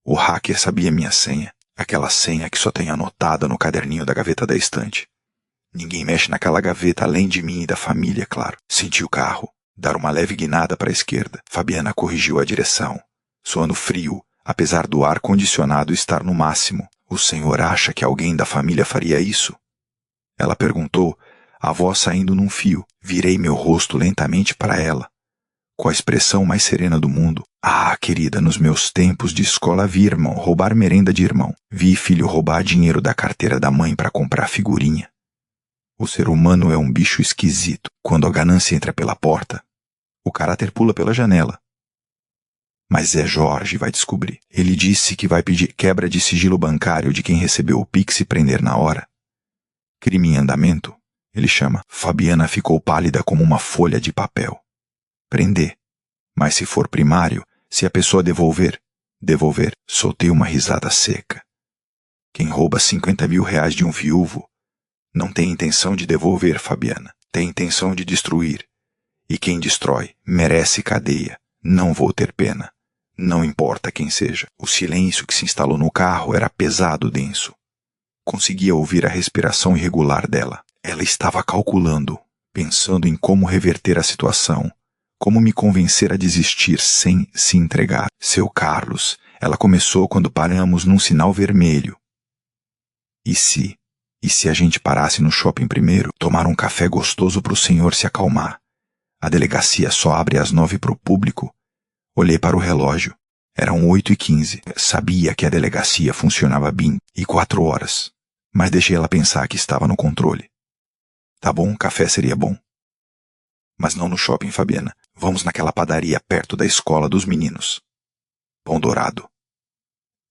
O hacker sabia minha senha, aquela senha que só tem anotada no caderninho da gaveta da estante. Ninguém mexe naquela gaveta além de mim e da família, claro. Senti o carro dar uma leve guinada para a esquerda. Fabiana corrigiu a direção, soando frio, apesar do ar-condicionado estar no máximo. O senhor acha que alguém da família faria isso? Ela perguntou, a voz saindo num fio. Virei meu rosto lentamente para ela, com a expressão mais serena do mundo. Ah, querida, nos meus tempos de escola vi irmão roubar merenda de irmão. Vi filho roubar dinheiro da carteira da mãe para comprar figurinha. O ser humano é um bicho esquisito. Quando a ganância entra pela porta, o caráter pula pela janela. Mas Zé Jorge vai descobrir. Ele disse que vai pedir quebra de sigilo bancário de quem recebeu o Pix e prender na hora. Crime em andamento, ele chama. Fabiana ficou pálida como uma folha de papel. Prender. Mas se for primário, se a pessoa devolver, soltei uma risada seca. Quem rouba 50 mil reais de um viúvo não tem intenção de devolver, Fabiana. Tem intenção de destruir. E quem destrói merece cadeia. Não vou ter pena. Não importa quem seja. O silêncio que se instalou no carro era pesado, denso. Conseguia ouvir a respiração irregular dela. Ela estava calculando, pensando em como reverter a situação, como me convencer a desistir sem se entregar. Seu Carlos, ela começou quando paramos num sinal vermelho. E se a gente parasse no shopping primeiro, tomar um café gostoso para o senhor se acalmar? A delegacia só abre às 9 para o público. Olhei para o relógio. Eram 8h15. Sabia que a delegacia funcionava bem e 4 horas. Mas deixei ela pensar que estava no controle. Tá bom, café seria bom. Mas não no shopping, Fabiana. Vamos naquela padaria perto da escola dos meninos. Pão Dourado.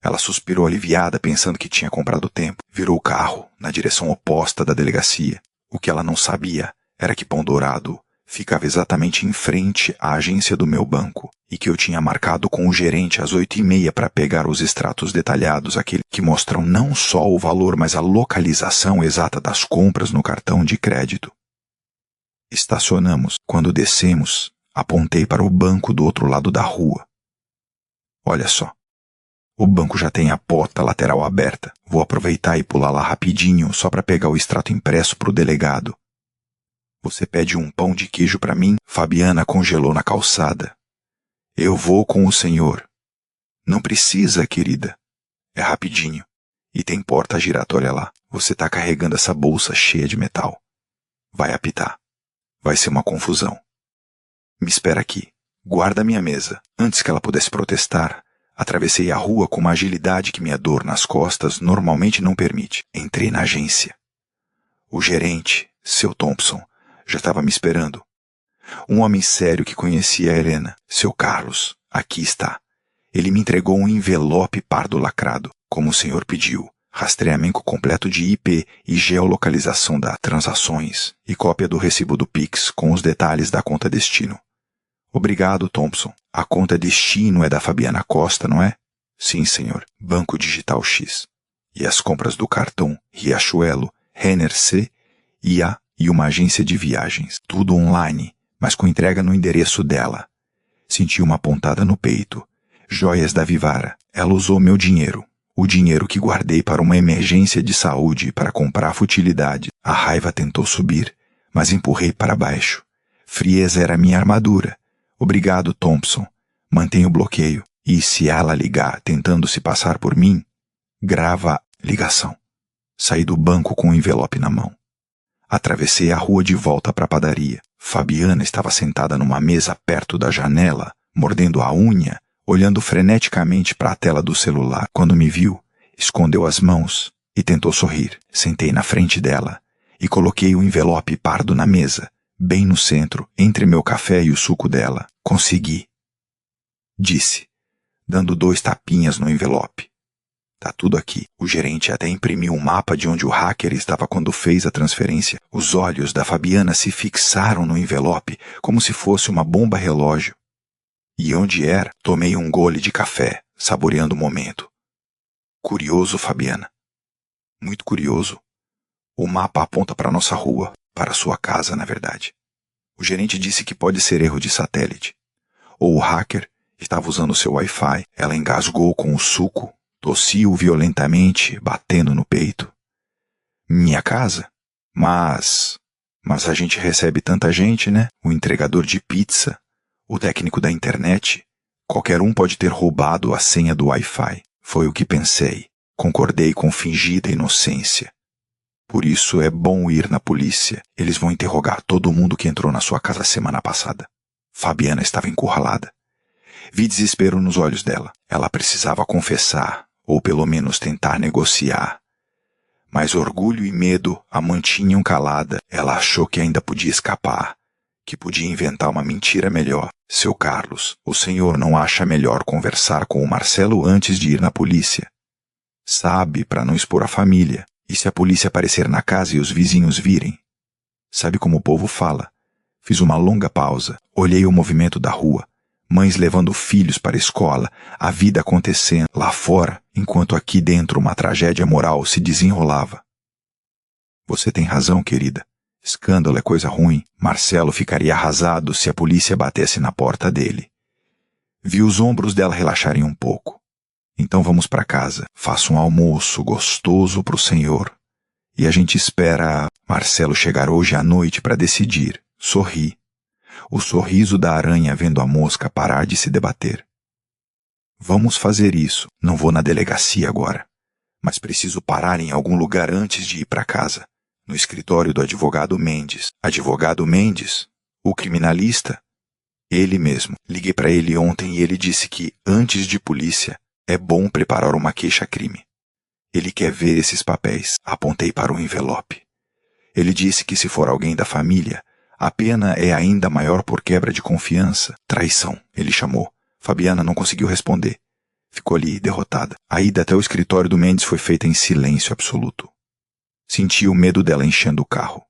Ela suspirou aliviada, pensando que tinha comprado tempo. Virou o carro na direção oposta da delegacia. O que ela não sabia era que Pão Dourado ficava exatamente em frente à agência do meu banco e que eu tinha marcado com o gerente às 8h30 para pegar os extratos detalhados, aqueles que mostram não só o valor, mas a localização exata das compras no cartão de crédito. Estacionamos. Quando descemos, apontei para o banco do outro lado da rua. Olha só. O banco já tem a porta lateral aberta. Vou aproveitar e pular lá rapidinho só para pegar o extrato impresso para o delegado. Você pede um pão de queijo para mim? Fabiana congelou na calçada. Eu vou com o senhor. Não precisa, querida. É rapidinho. E tem porta giratória lá. Você tá carregando essa bolsa cheia de metal. Vai apitar. Vai ser uma confusão. Me espera aqui. Guarda minha mesa. Antes que ela pudesse protestar, atravessei a rua com uma agilidade que minha dor nas costas normalmente não permite. Entrei na agência. O gerente, seu Thompson, já estava me esperando. Um homem sério que conhecia a Helena. Seu Carlos, aqui está. Ele me entregou um envelope pardo lacrado, como o senhor pediu. Rastreamento completo de IP e geolocalização das transações e cópia do recibo do Pix com os detalhes da conta destino. Obrigado, Thompson. A conta destino é da Fabiana Costa, não é? Sim, senhor. Banco Digital X. E as compras do cartão Riachuelo, Renner C, IA e uma agência de viagens. Tudo online, mas com entrega no endereço dela. Senti uma pontada no peito. Joias da Vivara. Ela usou meu dinheiro. O dinheiro que guardei para uma emergência de saúde para comprar futilidade. A raiva tentou subir, mas empurrei para baixo. Frieza era minha armadura. Obrigado, Thompson. Mantenha o bloqueio. E se ela ligar tentando se passar por mim, grava a ligação. Saí do banco com o envelope na mão. Atravessei a rua de volta para a padaria. Fabiana estava sentada numa mesa perto da janela, mordendo a unha, olhando freneticamente para a tela do celular. Quando me viu, escondeu as mãos e tentou sorrir. Sentei na frente dela e coloquei o envelope pardo na mesa, bem no centro, entre meu café e o suco dela. Consegui. Disse, dando 2 tapinhas no envelope. Tá tudo aqui. O gerente até imprimiu um mapa de onde o hacker estava quando fez a transferência. Os olhos da Fabiana se fixaram no envelope como se fosse uma bomba relógio. E onde era, tomei um gole de café, saboreando o momento. Curioso, Fabiana. Muito curioso. O mapa aponta para nossa rua, para sua casa, na verdade. O gerente disse que pode ser erro de satélite. Ou o hacker estava usando seu Wi-Fi. Ela engasgou com o suco, tossiu violentamente, batendo no peito. Minha casa? Mas a gente recebe tanta gente, né? O entregador de pizza, o técnico da internet, qualquer um pode ter roubado a senha do Wi-Fi. Foi o que pensei. Concordei com fingida inocência. Por isso é bom ir na polícia. Eles vão interrogar todo mundo que entrou na sua casa semana passada. Fabiana estava encurralada. Vi desespero nos olhos dela. Ela precisava confessar, ou pelo menos tentar negociar. Mas orgulho e medo a mantinham calada. Ela achou que ainda podia escapar, que podia inventar uma mentira melhor. Seu Carlos, o senhor não acha melhor conversar com o Marcelo antes de ir na polícia? Sabe, para não expor a família. E se a polícia aparecer na casa e os vizinhos virem? Sabe como o povo fala? Fiz uma longa pausa, olhei o movimento da rua. Mães levando filhos para a escola, a vida acontecendo lá fora, enquanto aqui dentro uma tragédia moral se desenrolava. Você tem razão, querida. Escândalo é coisa ruim. Marcelo ficaria arrasado se a polícia batesse na porta dele. Vi os ombros dela relaxarem um pouco. Então vamos para casa. Faço um almoço gostoso para o senhor. E a gente espera Marcelo chegar hoje à noite para decidir. Sorri. O sorriso da aranha vendo a mosca parar de se debater. Vamos fazer isso. Não vou na delegacia agora. Mas preciso parar em algum lugar antes de ir para casa. No escritório do advogado Mendes. Advogado Mendes? O criminalista? Ele mesmo. Liguei para ele ontem e ele disse que, antes de polícia, é bom preparar uma queixa-crime. Ele quer ver esses papéis. Apontei para o envelope. Ele disse que se for alguém da família, a pena é ainda maior por quebra de confiança. Traição, ele chamou. Fabiana não conseguiu responder. Ficou ali, derrotada. A ida até o escritório do Mendes foi feita em silêncio absoluto. Senti o medo dela enchendo o carro.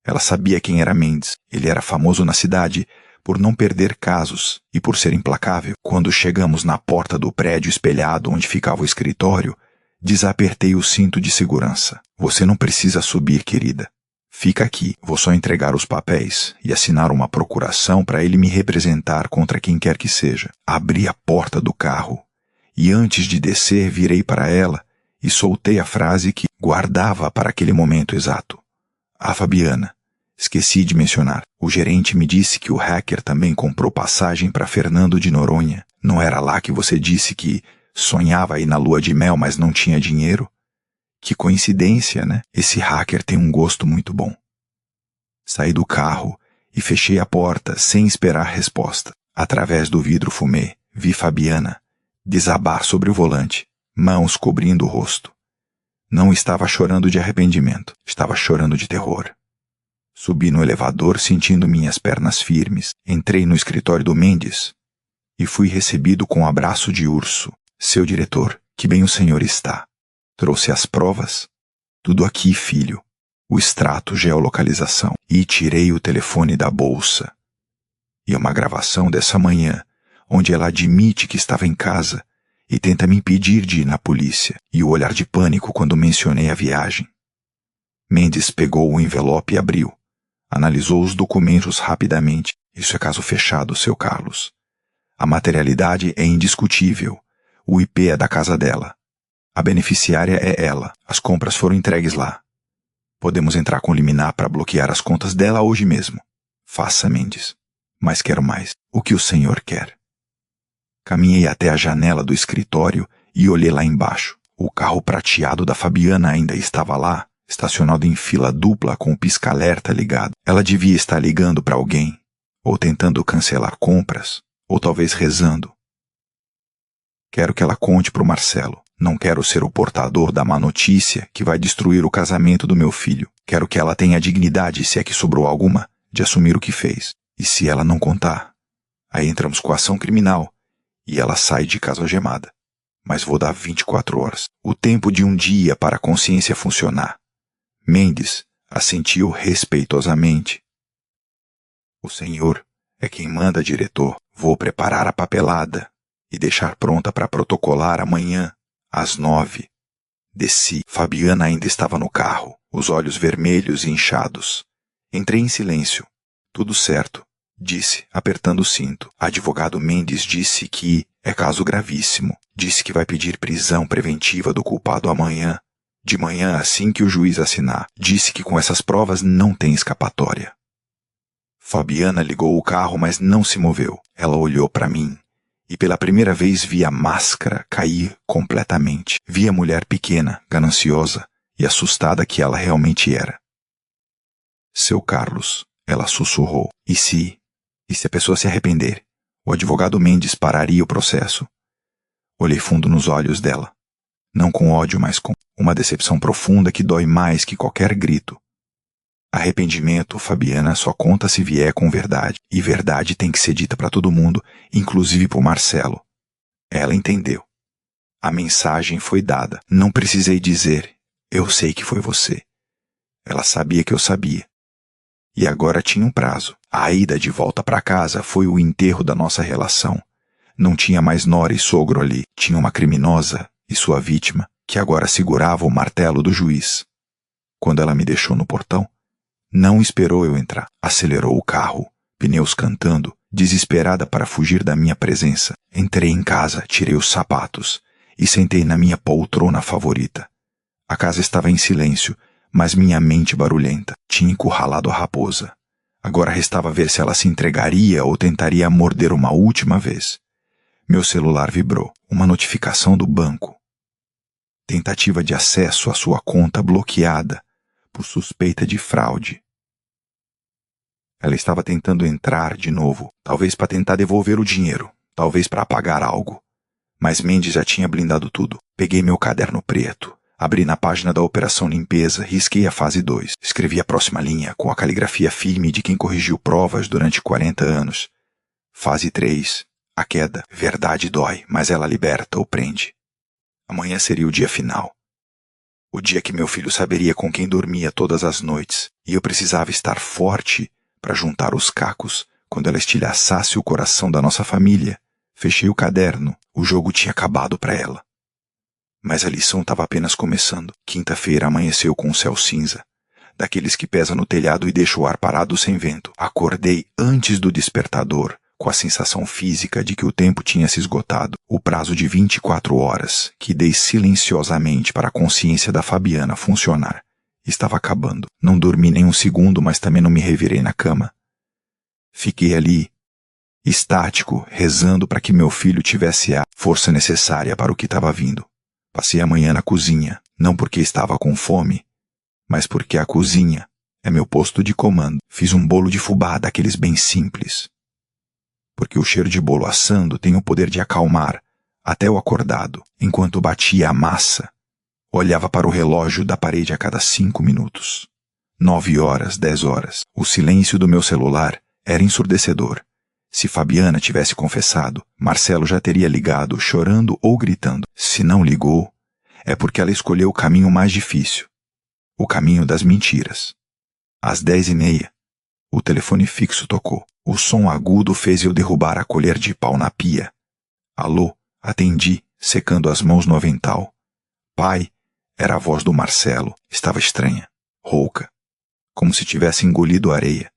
Ela sabia quem era Mendes. Ele era famoso na cidade por não perder casos e por ser implacável. Quando chegamos na porta do prédio espelhado onde ficava o escritório, desapertei o cinto de segurança. Você não precisa subir, querida. Fica aqui, vou só entregar os papéis e assinar uma procuração para ele me representar contra quem quer que seja. Abri a porta do carro e antes de descer virei para ela e soltei a frase que guardava para aquele momento exato. A Fabiana. Esqueci de mencionar. O gerente me disse que o hacker também comprou passagem para Fernando de Noronha. Não era lá que você disse que sonhava ir na lua de mel, mas não tinha dinheiro? Que coincidência, né? Esse hacker tem um gosto muito bom. Saí do carro e fechei a porta sem esperar resposta. Através do vidro fumê, vi Fabiana desabar sobre o volante, mãos cobrindo o rosto. Não estava chorando de arrependimento, estava chorando de terror. Subi no elevador sentindo minhas pernas firmes, entrei no escritório do Mendes e fui recebido com um abraço de urso. Seu diretor, que bem o senhor está. Trouxe as provas? Tudo aqui, filho. O extrato, geolocalização. E tirei o telefone da bolsa. E uma gravação dessa manhã, onde ela admite que estava em casa e tenta me impedir de ir na polícia, e o olhar de pânico quando mencionei a viagem. Mendes pegou o envelope e abriu. Analisou os documentos rapidamente. Isso é caso fechado, seu Carlos. A materialidade é indiscutível. O IP é da casa dela. A beneficiária é ela. As compras foram entregues lá. Podemos entrar com liminar para bloquear as contas dela hoje mesmo. Faça, Mendes. Mas quero mais. O que o senhor quer? Caminhei até a janela do escritório e olhei lá embaixo. O carro prateado da Fabiana ainda estava lá, estacionado em fila dupla com o pisca-alerta ligado. Ela devia estar ligando para alguém, ou tentando cancelar compras, ou talvez rezando. Quero que ela conte para o Marcelo. Não quero ser o portador da má notícia que vai destruir o casamento do meu filho. Quero que ela tenha a dignidade, se é que sobrou alguma, de assumir o que fez. E se ela não contar, aí entramos com a ação criminal e ela sai de casa algemada. Mas vou dar 24 horas. O tempo de um dia para a consciência funcionar. Mendes assentiu respeitosamente. O senhor é quem manda, diretor. Vou preparar a papelada e deixar pronta para protocolar amanhã, às 9. Desci. Fabiana ainda estava no carro, os olhos vermelhos e inchados. Entrei em silêncio. Tudo certo, disse, apertando o cinto. Advogado Mendes disse que é caso gravíssimo. Disse que vai pedir prisão preventiva do culpado amanhã. De manhã, assim que o juiz assinar. Disse que com essas provas não tem escapatória. Fabiana ligou o carro, mas não se moveu. Ela olhou para mim. E pela primeira vez vi a máscara cair completamente. Vi a mulher pequena, gananciosa e assustada que ela realmente era. Seu Carlos, ela sussurrou. E se a pessoa se arrepender? O advogado Mendes pararia o processo. Olhei fundo nos olhos dela. Não com ódio, mas com uma decepção profunda que dói mais que qualquer grito. Arrependimento, Fabiana, só conta se vier com verdade. E verdade tem que ser dita para todo mundo, inclusive para o Marcelo. Ela entendeu. A mensagem foi dada. Não precisei dizer, eu sei que foi você. Ela sabia que eu sabia. E agora tinha um prazo. A ida de volta para casa foi o enterro da nossa relação. Não tinha mais nora e sogro ali. Tinha uma criminosa e sua vítima, que agora segurava o martelo do juiz. Quando ela me deixou no portão, não esperou eu entrar. Acelerou o carro, pneus cantando, desesperada para fugir da minha presença. Entrei em casa, tirei os sapatos e sentei na minha poltrona favorita. A casa estava em silêncio, mas minha mente barulhenta. Tinha encurralado a raposa. Agora restava ver se ela se entregaria ou tentaria morder uma última vez. Meu celular vibrou. Uma notificação do banco. Tentativa de acesso à sua conta bloqueada por suspeita de fraude. Ela estava tentando entrar de novo, talvez para tentar devolver o dinheiro, talvez para apagar algo. Mas Mendes já tinha blindado tudo. Peguei meu caderno preto, abri na página da Operação Limpeza, risquei a fase 2, escrevi a próxima linha com a caligrafia firme de quem corrigiu provas durante 40 anos. Fase 3. A queda. Verdade dói, mas ela liberta ou prende. Amanhã seria o dia final. O dia que meu filho saberia com quem dormia todas as noites, e eu precisava estar forte para juntar os cacos quando ela estilhaçasse o coração da nossa família. Fechei o caderno, o jogo tinha acabado para ela. Mas a lição estava apenas começando. Quinta-feira amanheceu com o céu cinza, daqueles que pesa no telhado e deixa o ar parado sem vento. Acordei antes do despertador, com a sensação física de que o tempo tinha se esgotado. O prazo de 24 horas, que dei silenciosamente para a consciência da Fabiana funcionar, estava acabando. Não dormi nem um segundo, mas também não me revirei na cama. Fiquei ali, estático, rezando para que meu filho tivesse a força necessária para o que estava vindo. Passei a manhã na cozinha, não porque estava com fome, mas porque a cozinha é meu posto de comando. Fiz um bolo de fubá, daqueles bem simples. Porque o cheiro de bolo assando tem o poder de acalmar até o acordado. Enquanto batia a massa, olhava para o relógio da parede a cada 5 minutos. 9 horas, 10 horas. O silêncio do meu celular era ensurdecedor. Se Fabiana tivesse confessado, Marcelo já teria ligado, chorando ou gritando. Se não ligou, é porque ela escolheu o caminho mais difícil. O caminho das mentiras. Às 10h30, o telefone fixo tocou. O som agudo fez eu derrubar a colher de pau na pia. Alô, atendi, secando as mãos no avental. Pai, era a voz do Marcelo. Estava estranha, rouca, como se tivesse engolido areia.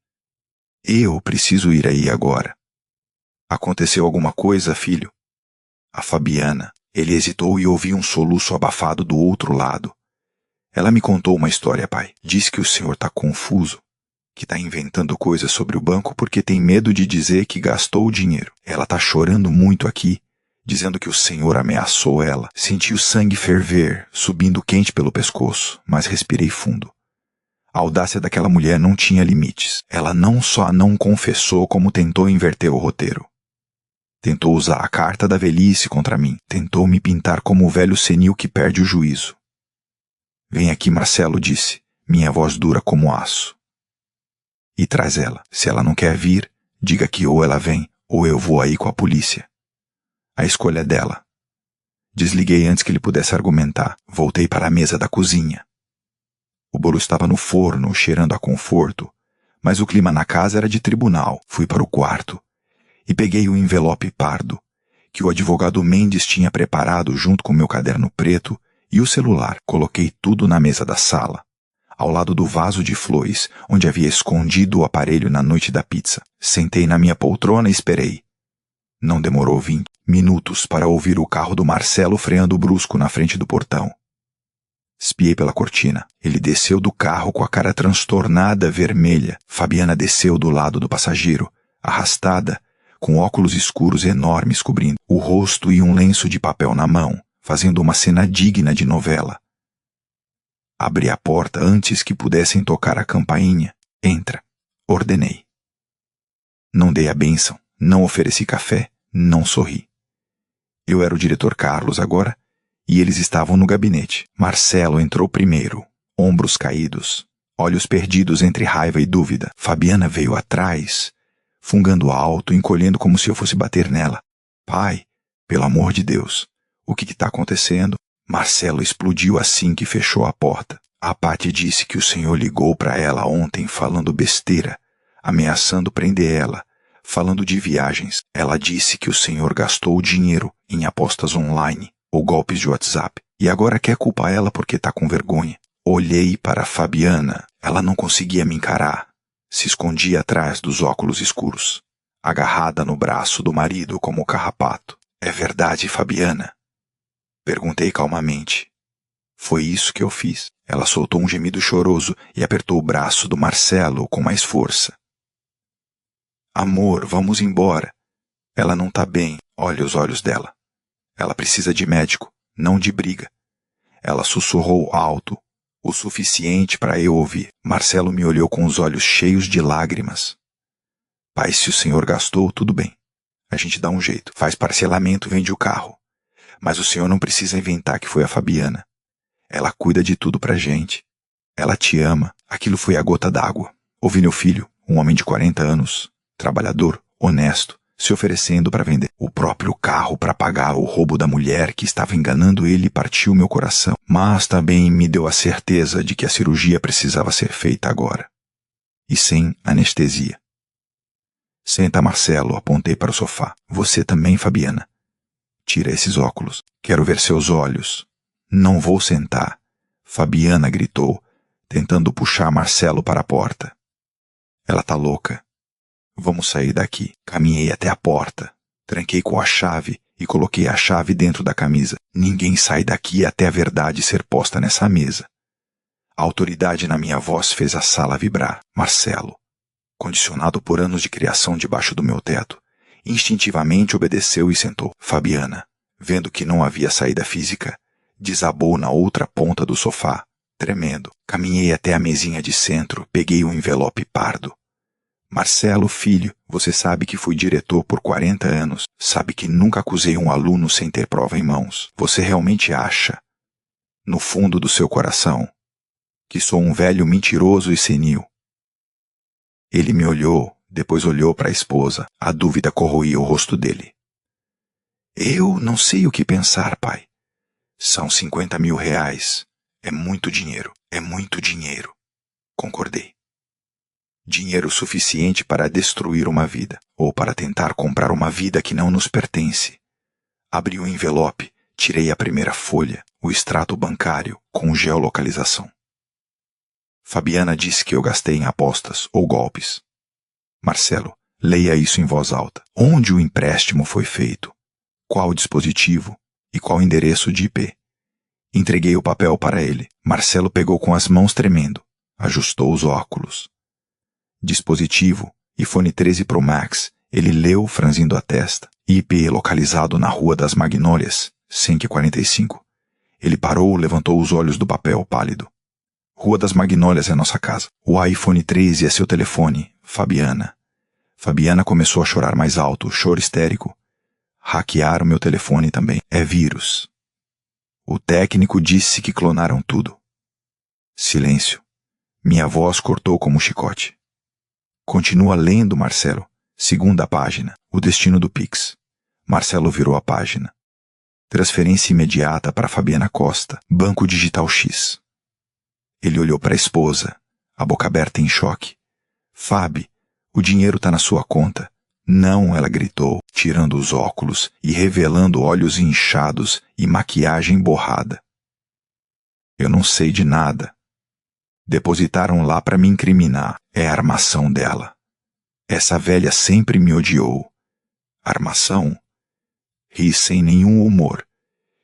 Eu preciso ir aí agora. Aconteceu alguma coisa, filho? A Fabiana. Ele hesitou e ouvi um soluço abafado do outro lado. Ela me contou uma história, pai. Diz que o senhor está confuso, que está inventando coisas sobre o banco porque tem medo de dizer que gastou o dinheiro. Ela está chorando muito aqui, dizendo que o senhor ameaçou ela. Senti o sangue ferver, subindo quente pelo pescoço, mas respirei fundo. A audácia daquela mulher não tinha limites. Ela não só não confessou, como tentou inverter o roteiro. Tentou usar a carta da velhice contra mim. Tentou me pintar como o velho senil que perde o juízo. Vem aqui, Marcelo disse, minha voz dura como aço. E traz ela. Se ela não quer vir, diga que ou ela vem, ou eu vou aí com a polícia. A escolha é dela. Desliguei antes que ele pudesse argumentar. Voltei para a mesa da cozinha. O bolo estava no forno, cheirando a conforto, mas o clima na casa era de tribunal. Fui para o quarto e peguei o envelope pardo, que o advogado Mendes tinha preparado junto com meu caderno preto e o celular. Coloquei tudo na mesa da sala, ao lado do vaso de flores, onde havia escondido o aparelho na noite da pizza. Sentei na minha poltrona e esperei. Não demorou 20 minutos para ouvir o carro do Marcelo freando brusco na frente do portão. Espiei pela cortina. Ele desceu do carro com a cara transtornada, vermelha. Fabiana desceu do lado do passageiro, arrastada, com óculos escuros enormes cobrindo o rosto e um lenço de papel na mão, fazendo uma cena digna de novela. Abri a porta antes que pudessem tocar a campainha. Entra, ordenei. Não dei a bênção, não ofereci café, não sorri. Eu era o diretor Carlos agora, e eles estavam no gabinete. Marcelo entrou primeiro, ombros caídos, olhos perdidos entre raiva e dúvida. Fabiana veio atrás, fungando alto, encolhendo como se eu fosse bater nela. Pai, pelo amor de Deus, o que está acontecendo? Marcelo explodiu assim que fechou a porta. A Paty disse que o senhor ligou para ela ontem falando besteira, ameaçando prender ela, falando de viagens. Ela disse que o senhor gastou o dinheiro em apostas online ou golpes de WhatsApp, e agora quer culpar ela porque está com vergonha. Olhei para Fabiana. Ela não conseguia me encarar. Se escondia atrás dos óculos escuros, agarrada no braço do marido como carrapato. É verdade, Fabiana? Perguntei calmamente. Foi isso que eu fiz. Ela soltou um gemido choroso e apertou o braço do Marcelo com mais força. Amor, vamos embora. Ela não está bem. Olha os olhos dela. Ela precisa de médico, não de briga. Ela sussurrou alto, o suficiente para eu ouvir. Marcelo me olhou com os olhos cheios de lágrimas. Pai, se o senhor gastou, tudo bem. A gente dá um jeito. Faz parcelamento, vende o carro. Mas o senhor não precisa inventar que foi a Fabiana. Ela cuida de tudo pra gente. Ela te ama. Aquilo foi a gota d'água. Ouvi meu filho, um homem de 40 anos, trabalhador, honesto, se oferecendo para vender o próprio carro para pagar o roubo da mulher que estava enganando ele e partiu meu coração. Mas também me deu a certeza de que a cirurgia precisava ser feita agora. E sem anestesia. Senta, Marcelo, apontei para o sofá. Você também, Fabiana. Tira esses óculos. Quero ver seus olhos. Não vou sentar. Fabiana gritou, tentando puxar Marcelo para a porta. Ela tá louca. Vamos sair daqui. Caminhei até a porta. Tranquei com a chave e coloquei a chave dentro da camisa. Ninguém sai daqui até a verdade ser posta nessa mesa. A autoridade na minha voz fez a sala vibrar. Marcelo, condicionado por anos de criação debaixo do meu teto, instintivamente obedeceu e sentou. Fabiana, vendo que não havia saída física, desabou na outra ponta do sofá, tremendo. Caminhei até a mesinha de centro, peguei um envelope pardo. Marcelo, filho, você sabe que fui diretor por 40 anos, sabe que nunca acusei um aluno sem ter prova em mãos. Você realmente acha, no fundo do seu coração, que sou um velho mentiroso e senil? Ele me olhou, depois olhou para a esposa. A dúvida corroía o rosto dele. Eu não sei o que pensar, pai. São 50 mil reais. É muito dinheiro, é muito dinheiro. Concordei. Dinheiro suficiente para destruir uma vida, ou para tentar comprar uma vida que não nos pertence. Abri o envelope, tirei a primeira folha, o extrato bancário, com geolocalização. Fabiana disse que eu gastei em apostas ou golpes. Marcelo, leia isso em voz alta. Onde o empréstimo foi feito? Qual dispositivo? E qual endereço de IP? Entreguei o papel para ele. Marcelo pegou com as mãos tremendo. Ajustou os óculos. Dispositivo, iPhone 13 Pro Max. Ele leu, franzindo a testa. IP localizado na Rua das Magnólias, 145. Ele parou, levantou os olhos do papel pálido. Rua das Magnólias é nossa casa. O iPhone 13 é seu telefone, Fabiana. Fabiana começou a chorar mais alto, choro histérico. Hackearam meu telefone também. É vírus. O técnico disse que clonaram tudo. Silêncio. Minha voz cortou como um chicote. Continua lendo, Marcelo. Segunda página. O destino do Pix. Marcelo virou a página. Transferência imediata para Fabiana Costa, Banco Digital X. Ele olhou para a esposa, a boca aberta em choque. Fabi, o dinheiro está na sua conta. Não, ela gritou, tirando os óculos e revelando olhos inchados e maquiagem borrada. Eu não sei de nada. Depositaram lá para me incriminar. É a armação dela. Essa velha sempre me odiou. Armação? Ri sem nenhum humor.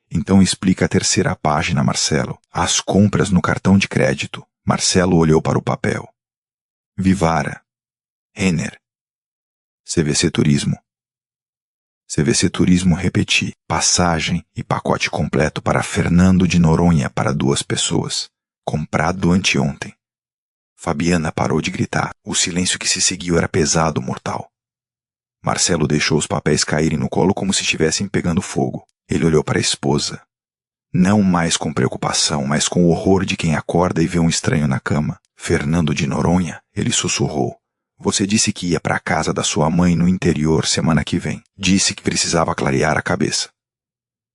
Então explica a terceira página, Marcelo. As compras no cartão de crédito. Marcelo olhou para o papel. Vivara. Renner. CVC Turismo. CVC Turismo, repeti. Passagem e pacote completo para Fernando de Noronha para 2 pessoas. Comprado anteontem. Fabiana parou de gritar. O silêncio que se seguiu era pesado, mortal. Marcelo deixou os papéis caírem no colo como se estivessem pegando fogo. Ele olhou para a esposa. Não mais com preocupação, mas com o horror de quem acorda e vê um estranho na cama. Fernando de Noronha, ele sussurrou. Você disse que ia para a casa da sua mãe no interior semana que vem. Disse que precisava clarear a cabeça.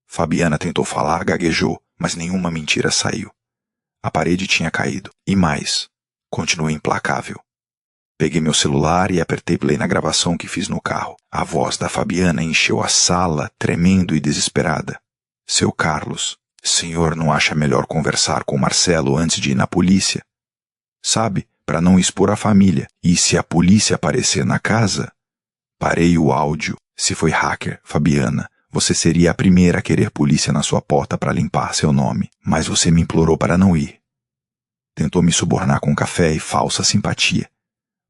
Fabiana tentou falar, gaguejou, mas nenhuma mentira saiu. A parede tinha caído. E mais. Continuei implacável. Peguei meu celular e apertei play na gravação que fiz no carro. A voz da Fabiana encheu a sala, tremendo e desesperada. Seu Carlos, senhor não acha melhor conversar com Marcelo antes de ir na polícia? Sabe, para não expor a família. E se a polícia aparecer na casa? Parei o áudio. Se foi hacker, Fabiana, você seria a primeira a querer polícia na sua porta para limpar seu nome. Mas você me implorou para não ir. Tentou me subornar com café e falsa simpatia.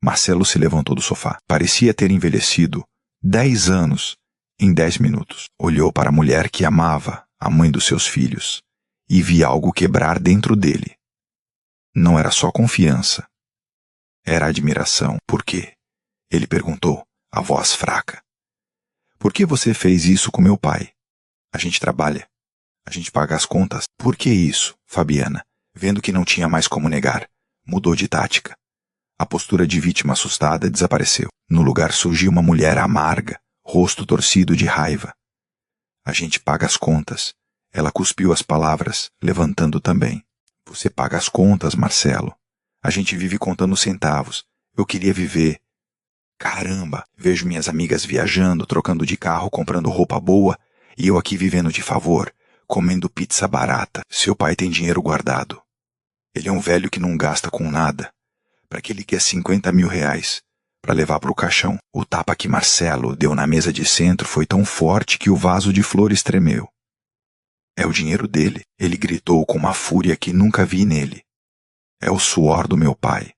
Marcelo se levantou do sofá. Parecia ter envelhecido 10 anos em 10 minutos. Olhou para a mulher que amava, a mãe dos seus filhos, e via algo quebrar dentro dele. Não era só confiança. Era admiração. Por quê? Ele perguntou, a voz fraca. Por que você fez isso com meu pai? A gente trabalha. A gente paga as contas. Por que isso, Fabiana? Vendo que não tinha mais como negar, mudou de tática. A postura de vítima assustada desapareceu. No lugar surgiu uma mulher amarga, rosto torcido de raiva. A gente paga as contas. Ela cuspiu as palavras, levantando também. Você paga as contas, Marcelo. A gente vive contando centavos. Eu queria viver. Caramba, vejo minhas amigas viajando, trocando de carro, comprando roupa boa, e eu aqui vivendo de favor, comendo pizza barata. Seu pai tem dinheiro guardado. Ele é um velho que não gasta com nada. Para que ele quer 50 mil reais? Para levar para o caixão. O tapa que Marcelo deu na mesa de centro foi tão forte que o vaso de flores tremeu. É o dinheiro dele, ele gritou com uma fúria que nunca vi nele. É o suor do meu pai.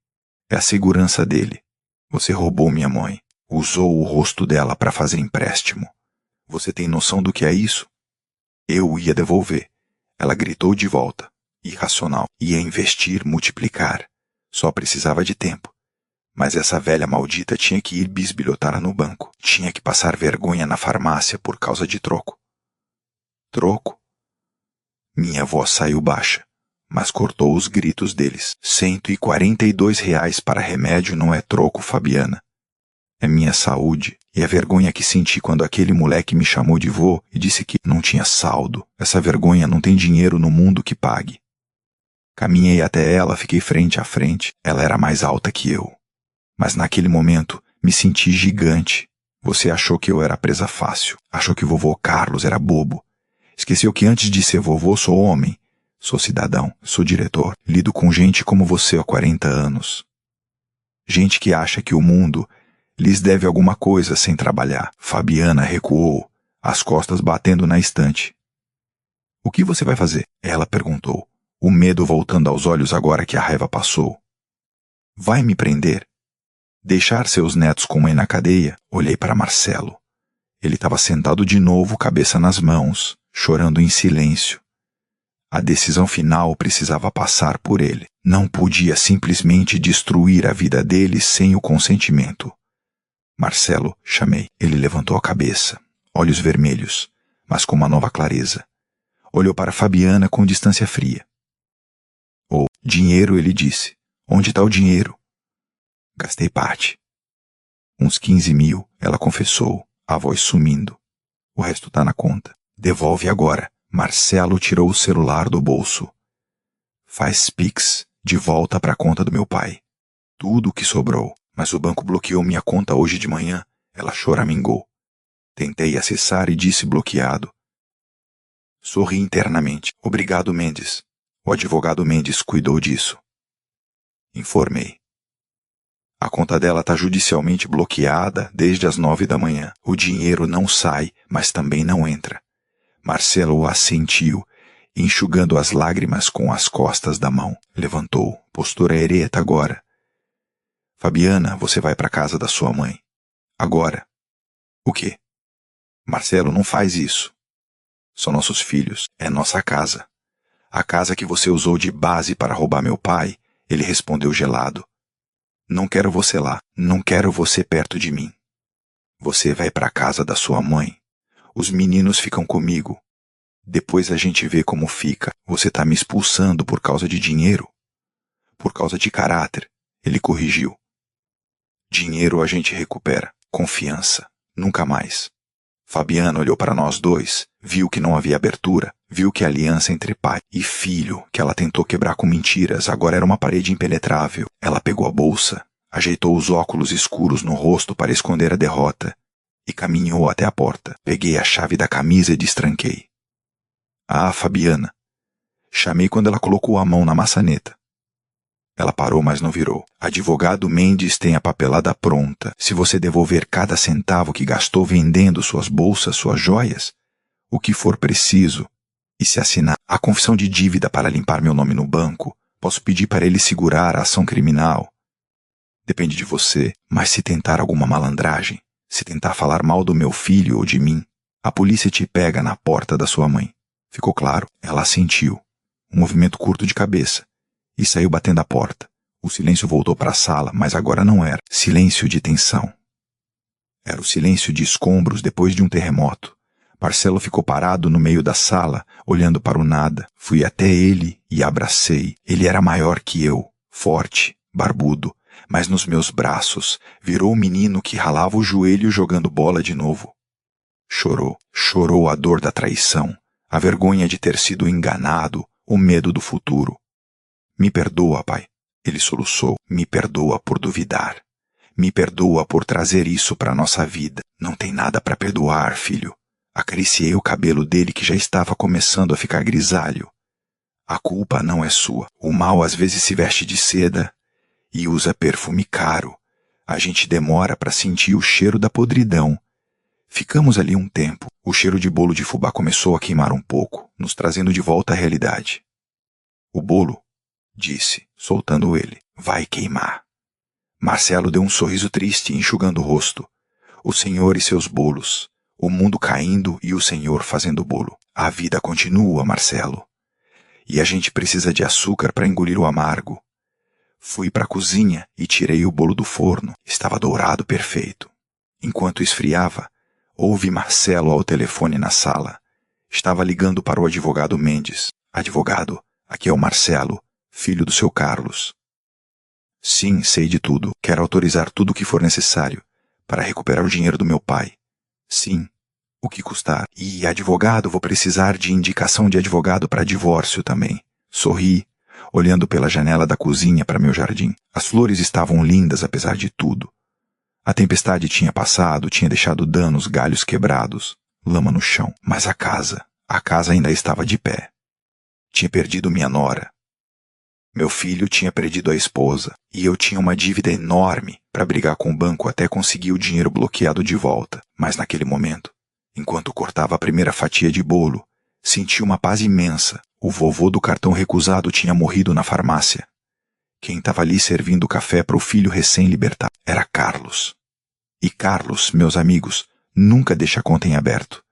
É a segurança dele. Você roubou minha mãe. Usou o rosto dela para fazer empréstimo. Você tem noção do que é isso? Eu ia devolver. Ela gritou de volta. Irracional. Ia investir, multiplicar. Só precisava de tempo. Mas essa velha maldita tinha que ir bisbilhotar no banco. Tinha que passar vergonha na farmácia por causa de troco. Troco? Minha voz saiu baixa, mas cortou os gritos deles. 142 reais para remédio não é troco, Fabiana. É minha saúde e a vergonha que senti quando aquele moleque me chamou de vô e disse que não tinha saldo. Essa vergonha não tem dinheiro no mundo que pague. Caminhei até ela, fiquei frente a frente. Ela era mais alta que eu. Mas naquele momento, me senti gigante. Você achou que eu era presa fácil. Achou que o vovô Carlos era bobo. Esqueceu que antes de ser vovô sou homem. Sou cidadão, sou diretor. Lido com gente como você há 40 anos. Gente que acha que o mundo lhes deve alguma coisa sem trabalhar. Fabiana recuou, as costas batendo na estante. O que você vai fazer? Ela perguntou, o medo voltando aos olhos agora que a raiva passou. Vai me prender? Deixar seus netos com mãe na cadeia? Olhei para Marcelo. Ele estava sentado de novo, cabeça nas mãos, chorando em silêncio. A decisão final precisava passar por ele. Não podia simplesmente destruir a vida dele sem o consentimento. Marcelo, chamei. Ele levantou a cabeça, olhos vermelhos, mas com uma nova clareza. Olhou para Fabiana com distância fria. Dinheiro, ele disse. Onde está o dinheiro? Gastei parte. Uns 15 mil, ela confessou, a voz sumindo. O resto está na conta. Devolve agora. Marcelo tirou o celular do bolso. Faz Pix de volta para a conta do meu pai. Tudo o que sobrou, mas o banco bloqueou minha conta hoje de manhã. Ela choramingou. Tentei acessar e disse bloqueado. Sorri internamente. Obrigado, Mendes. O advogado Mendes cuidou disso. Informei. A conta dela está judicialmente bloqueada desde as 9 da manhã. O dinheiro não sai, mas também não entra. Marcelo assentiu, enxugando as lágrimas com as costas da mão. Levantou, postura ereta agora. Fabiana, você vai para casa da sua mãe. Agora. O quê? Marcelo, não faz isso. São nossos filhos, é nossa casa. A casa que você usou de base para roubar meu pai, ele respondeu gelado. Não quero você lá, não quero você perto de mim. Você vai para a casa da sua mãe. Os meninos ficam comigo. Depois a gente vê como fica. Você tá me expulsando por causa de dinheiro? Por causa de caráter, ele corrigiu. Dinheiro a gente recupera. Confiança. Nunca mais. Fabiana olhou para nós dois, viu que não havia abertura, viu que a aliança entre pai e filho, que ela tentou quebrar com mentiras, agora era uma parede impenetrável. Ela pegou a bolsa, ajeitou os óculos escuros no rosto para esconder a derrota e caminhou até a porta. Peguei a chave da camisa e destranquei. Ah, Fabiana. Chamei quando ela colocou a mão na maçaneta. Ela parou, mas não virou. Advogado Mendes tem a papelada pronta. Se você devolver cada centavo que gastou vendendo suas bolsas, suas joias, o que for preciso, e se assinar a confissão de dívida para limpar meu nome no banco, posso pedir para ele segurar a ação criminal. Depende de você, mas se tentar alguma malandragem, se tentar falar mal do meu filho ou de mim, a polícia te pega na porta da sua mãe. Ficou claro? Ela assentiu. Um movimento curto de cabeça. E saiu batendo a porta. O silêncio voltou para a sala, mas agora não era silêncio de tensão. Era o silêncio de escombros depois de um terremoto. Marcelo ficou parado no meio da sala, olhando para o nada. Fui até ele e abracei. Ele era maior que eu, forte, barbudo, mas nos meus braços virou o menino que ralava o joelho jogando bola de novo. Chorou. Chorou a dor da traição, a vergonha de ter sido enganado, o medo do futuro. Me perdoa, pai. Ele soluçou. Me perdoa por duvidar. Me perdoa por trazer isso para nossa vida. Não tem nada para perdoar, filho. Acariciei o cabelo dele que já estava começando a ficar grisalho. A culpa não é sua. O mal às vezes se veste de seda e usa perfume caro. A gente demora para sentir o cheiro da podridão. Ficamos ali um tempo. O cheiro de bolo de fubá começou a queimar um pouco, nos trazendo de volta à realidade. O bolo, disse, soltando ele, vai queimar. Marcelo deu um sorriso triste, enxugando o rosto. O Senhor e seus bolos. O mundo caindo e o Senhor fazendo bolo. A vida continua, Marcelo. E a gente precisa de açúcar para engolir o amargo. Fui para a cozinha e tirei o bolo do forno. Estava dourado perfeito. Enquanto esfriava, ouvi Marcelo ao telefone na sala. Estava ligando para o advogado Mendes. Advogado, aqui é o Marcelo, filho do seu Carlos. Sim, sei de tudo. Quero autorizar tudo o que for necessário para recuperar o dinheiro do meu pai. Sim, o que custar. E advogado, vou precisar de indicação de advogado para divórcio também. Sorri, olhando pela janela da cozinha para meu jardim. As flores estavam lindas apesar de tudo. A tempestade tinha passado, tinha deixado danos, galhos quebrados, lama no chão. Mas a casa ainda estava de pé. Tinha perdido minha nora. Meu filho tinha perdido a esposa, e eu tinha uma dívida enorme para brigar com o banco até conseguir o dinheiro bloqueado de volta. Mas naquele momento, enquanto cortava a primeira fatia de bolo, senti uma paz imensa. O vovô do cartão recusado tinha morrido na farmácia. Quem estava ali servindo café para o filho recém-libertado era Carlos. E Carlos, meus amigos, nunca deixa a conta em aberto.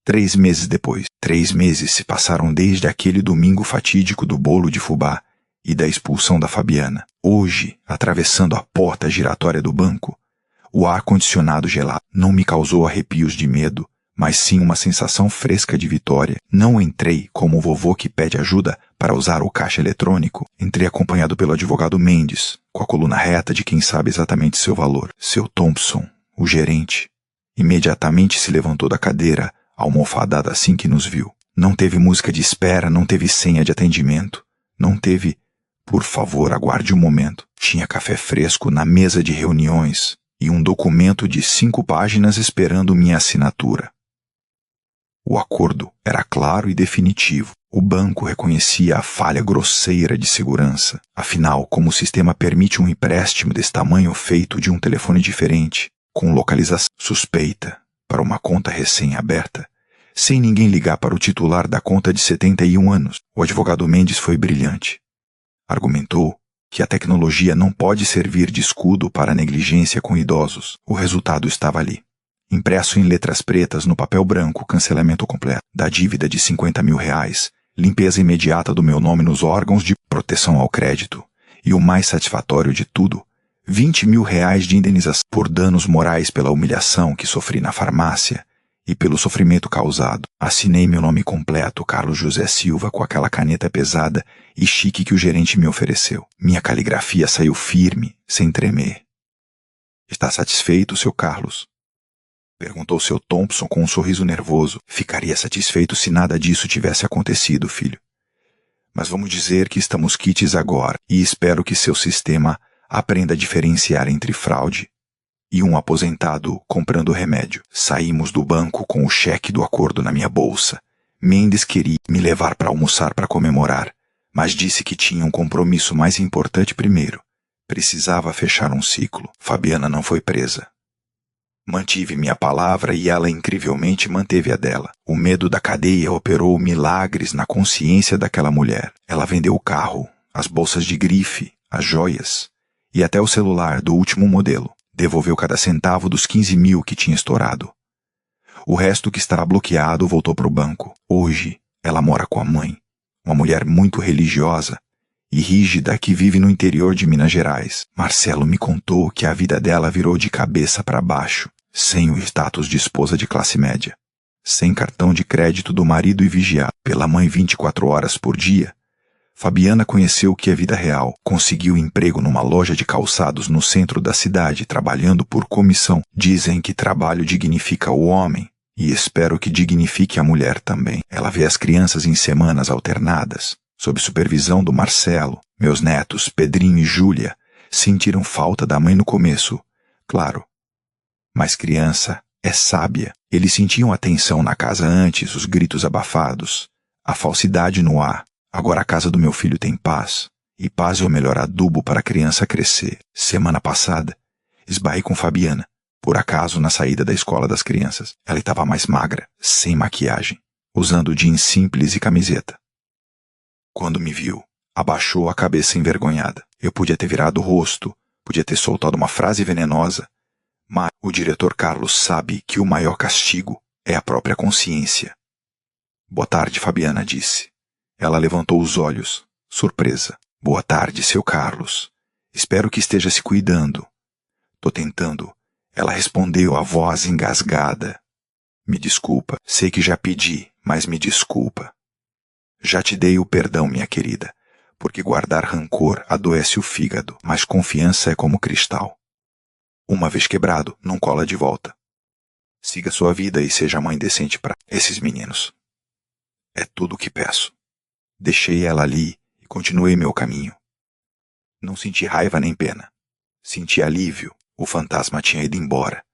3 meses depois, 3 meses se passaram desde aquele domingo fatídico do bolo de fubá e da expulsão da Fabiana. Hoje, atravessando a porta giratória do banco, o ar-condicionado gelado não me causou arrepios de medo, mas sim uma sensação fresca de vitória. Não entrei como o vovô que pede ajuda para usar o caixa eletrônico. Entrei acompanhado pelo advogado Mendes, com a coluna reta de quem sabe exatamente seu valor. Seu Thompson, o gerente, imediatamente se levantou da cadeira, almofadada assim que nos viu. Não teve música de espera, não teve senha de atendimento, não teve... Por favor, aguarde um momento. Tinha café fresco na mesa de reuniões e um documento de 5 páginas esperando minha assinatura. O acordo era claro e definitivo. O banco reconhecia a falha grosseira de segurança. Afinal, como o sistema permite um empréstimo desse tamanho feito de um telefone diferente, com localização suspeita, para uma conta recém-aberta, sem ninguém ligar para o titular da conta de 71 anos, o advogado Mendes foi brilhante. Argumentou que a tecnologia não pode servir de escudo para a negligência com idosos. O resultado estava ali. Impresso em letras pretas no papel branco, cancelamento completo da dívida de R$50 mil, limpeza imediata do meu nome nos órgãos de proteção ao crédito e o mais satisfatório de tudo, R$20 mil de indenização por danos morais pela humilhação que sofri na farmácia e pelo sofrimento causado. Assinei meu nome completo, Carlos José Silva, com aquela caneta pesada e chique que o gerente me ofereceu. Minha caligrafia saiu firme, sem tremer. Está satisfeito, seu Carlos? Perguntou seu Thompson com um sorriso nervoso. Ficaria satisfeito se nada disso tivesse acontecido, filho. Mas vamos dizer que estamos quites agora e espero que seu sistema aprenda a diferenciar entre fraude e um aposentado comprando remédio. Saímos do banco com o cheque do acordo na minha bolsa. Mendes queria me levar para almoçar para comemorar, mas disse que tinha um compromisso mais importante primeiro. Precisava fechar um ciclo. Fabiana não foi presa. Mantive minha palavra e ela incrivelmente manteve a dela. O medo da cadeia operou milagres na consciência daquela mulher. Ela vendeu o carro, as bolsas de grife, as joias e até o celular do último modelo. Devolveu cada centavo dos 15 mil que tinha estourado. O resto que estava bloqueado voltou para o banco. Hoje, ela mora com a mãe, uma mulher muito religiosa e rígida que vive no interior de Minas Gerais. Marcelo me contou que a vida dela virou de cabeça para baixo. sem o status de esposa de classe média, sem cartão de crédito do marido e vigiada pela mãe 24 horas por dia, Fabiana conheceu o que é vida real, conseguiu emprego numa loja de calçados no centro da cidade, trabalhando por comissão. Dizem que trabalho dignifica o homem, e espero que dignifique a mulher também. Ela vê as crianças em semanas alternadas, sob supervisão do Marcelo. Meus netos, Pedrinho e Júlia, sentiram falta da mãe no começo, claro. Mas criança é sábia. Eles sentiam a tensão na casa antes, os gritos abafados, a falsidade no ar. Agora a casa do meu filho tem paz, e paz é o melhor adubo para a criança crescer. Semana passada, esbarrei com Fabiana, por acaso na saída da escola das crianças. Ela estava mais magra, sem maquiagem, usando jeans simples e camiseta. Quando me viu, abaixou a cabeça envergonhada. Eu podia ter virado o rosto, podia ter soltado uma frase venenosa, mas o diretor Carlos sabe que o maior castigo é a própria consciência. Boa tarde, Fabiana disse. Ela levantou os olhos, surpresa. Boa tarde, seu Carlos. Espero que esteja se cuidando. Tô tentando. Ela respondeu, a voz engasgada. Me desculpa, sei que já pedi, mas me desculpa. Já te dei o perdão, minha querida, porque guardar rancor adoece o fígado, mas confiança é como cristal. Uma vez quebrado, não cola de volta. Siga sua vida e seja mãe decente para esses meninos. É tudo o que peço. Deixei ela ali e continuei meu caminho. Não senti raiva nem pena. Senti alívio, o fantasma tinha ido embora.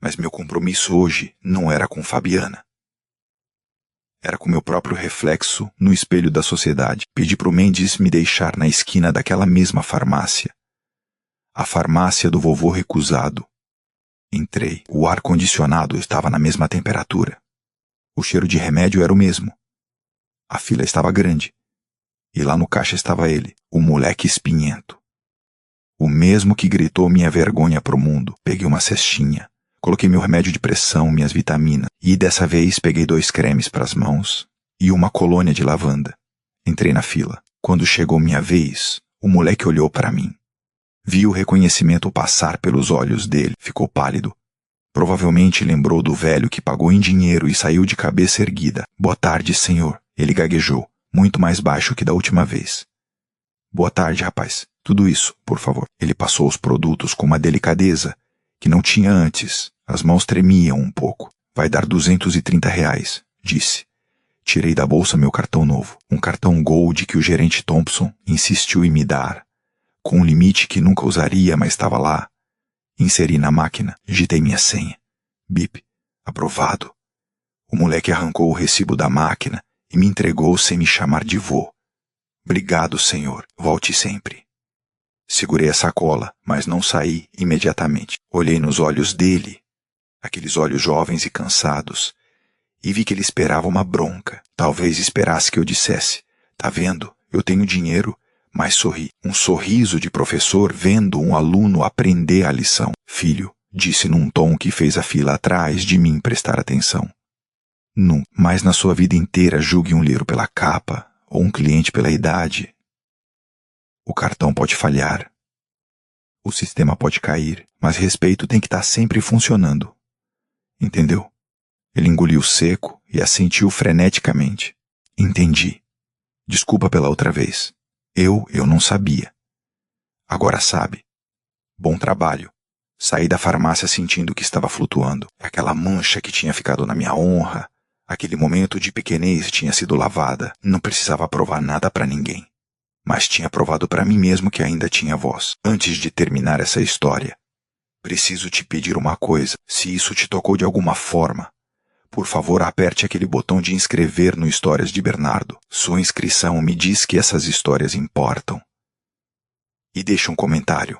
Mas meu compromisso hoje não era com Fabiana. Era com meu próprio reflexo no espelho da sociedade. Pedi pro Mendes me deixar na esquina daquela mesma farmácia. A farmácia do vovô recusado. Entrei. O ar-condicionado estava na mesma temperatura. O cheiro de remédio era o mesmo. A fila estava grande. E lá no caixa estava ele, o moleque espinhento. O mesmo que gritou minha vergonha pro mundo. Peguei uma cestinha. Coloquei meu remédio de pressão, minhas vitaminas. E dessa vez peguei 2 cremes para as mãos e uma colônia de lavanda. Entrei na fila. Quando chegou minha vez, o moleque olhou para mim. Vi o reconhecimento passar pelos olhos dele. Ficou pálido. Provavelmente lembrou do velho que pagou em dinheiro e saiu de cabeça erguida. Boa tarde, senhor. Ele gaguejou, muito mais baixo que da última vez. Boa tarde, rapaz. Tudo isso, por favor. Ele passou os produtos com uma delicadeza que não tinha antes. As mãos tremiam um pouco. Vai dar R$230, disse. Tirei da bolsa meu cartão novo. Um cartão Gold que o gerente Thompson insistiu em me dar. Com um limite que nunca usaria, mas estava lá. Inseri na máquina. Digitei minha senha. Bip. Aprovado. O moleque arrancou o recibo da máquina e me entregou sem me chamar de vô. Obrigado, senhor. Volte sempre. Segurei a sacola, mas não saí imediatamente. Olhei nos olhos dele, aqueles olhos jovens e cansados, e vi que ele esperava uma bronca. Talvez esperasse que eu dissesse, tá vendo, eu tenho dinheiro, mas sorri. Um sorriso de professor vendo um aluno aprender a lição. Filho, disse num tom que fez a fila atrás de mim prestar atenção. Não, mas na sua vida inteira julgue um livro pela capa, ou um cliente pela idade. O cartão pode falhar. O sistema pode cair, mas respeito tem que estar sempre funcionando. Entendeu? Ele engoliu seco e assentiu freneticamente. Entendi. Desculpa pela outra vez. Eu não sabia. Agora sabe. Bom trabalho. Saí da farmácia sentindo que estava flutuando. Aquela mancha que tinha ficado na minha honra, aquele momento de pequenez tinha sido lavada. Não precisava provar nada para ninguém. Mas tinha provado para mim mesmo que ainda tinha voz. Antes de terminar essa história, preciso te pedir uma coisa. Se isso te tocou de alguma forma, por favor, aperte aquele botão de inscrever no Histórias de Bernardo. Sua inscrição me diz que essas histórias importam. E deixe um comentário.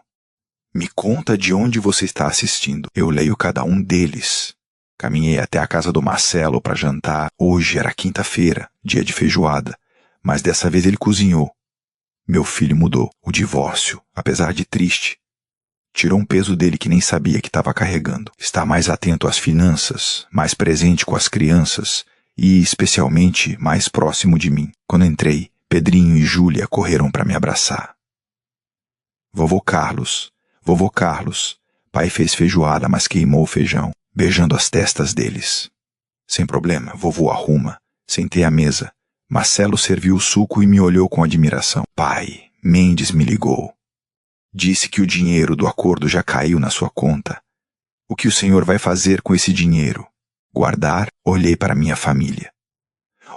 Me conta de onde você está assistindo. Eu leio cada um deles. Caminhei até a casa do Marcelo para jantar. Hoje era quinta-feira, dia de feijoada, mas dessa vez ele cozinhou. Meu filho mudou. O divórcio, apesar de triste, tirou um peso dele que nem sabia que estava carregando. Está mais atento às finanças, mais presente com as crianças e, especialmente, mais próximo de mim. Quando entrei, Pedrinho e Júlia correram para me abraçar. Vovô Carlos, Pai fez feijoada, mas queimou o feijão, beijando as testas deles. Sem problema, vovô arruma. Sentei à mesa. Marcelo serviu o suco e me olhou com admiração. Pai, Mendes me ligou. Disse que o dinheiro do acordo já caiu na sua conta. O que o senhor vai fazer com esse dinheiro? Guardar? Olhei para minha família.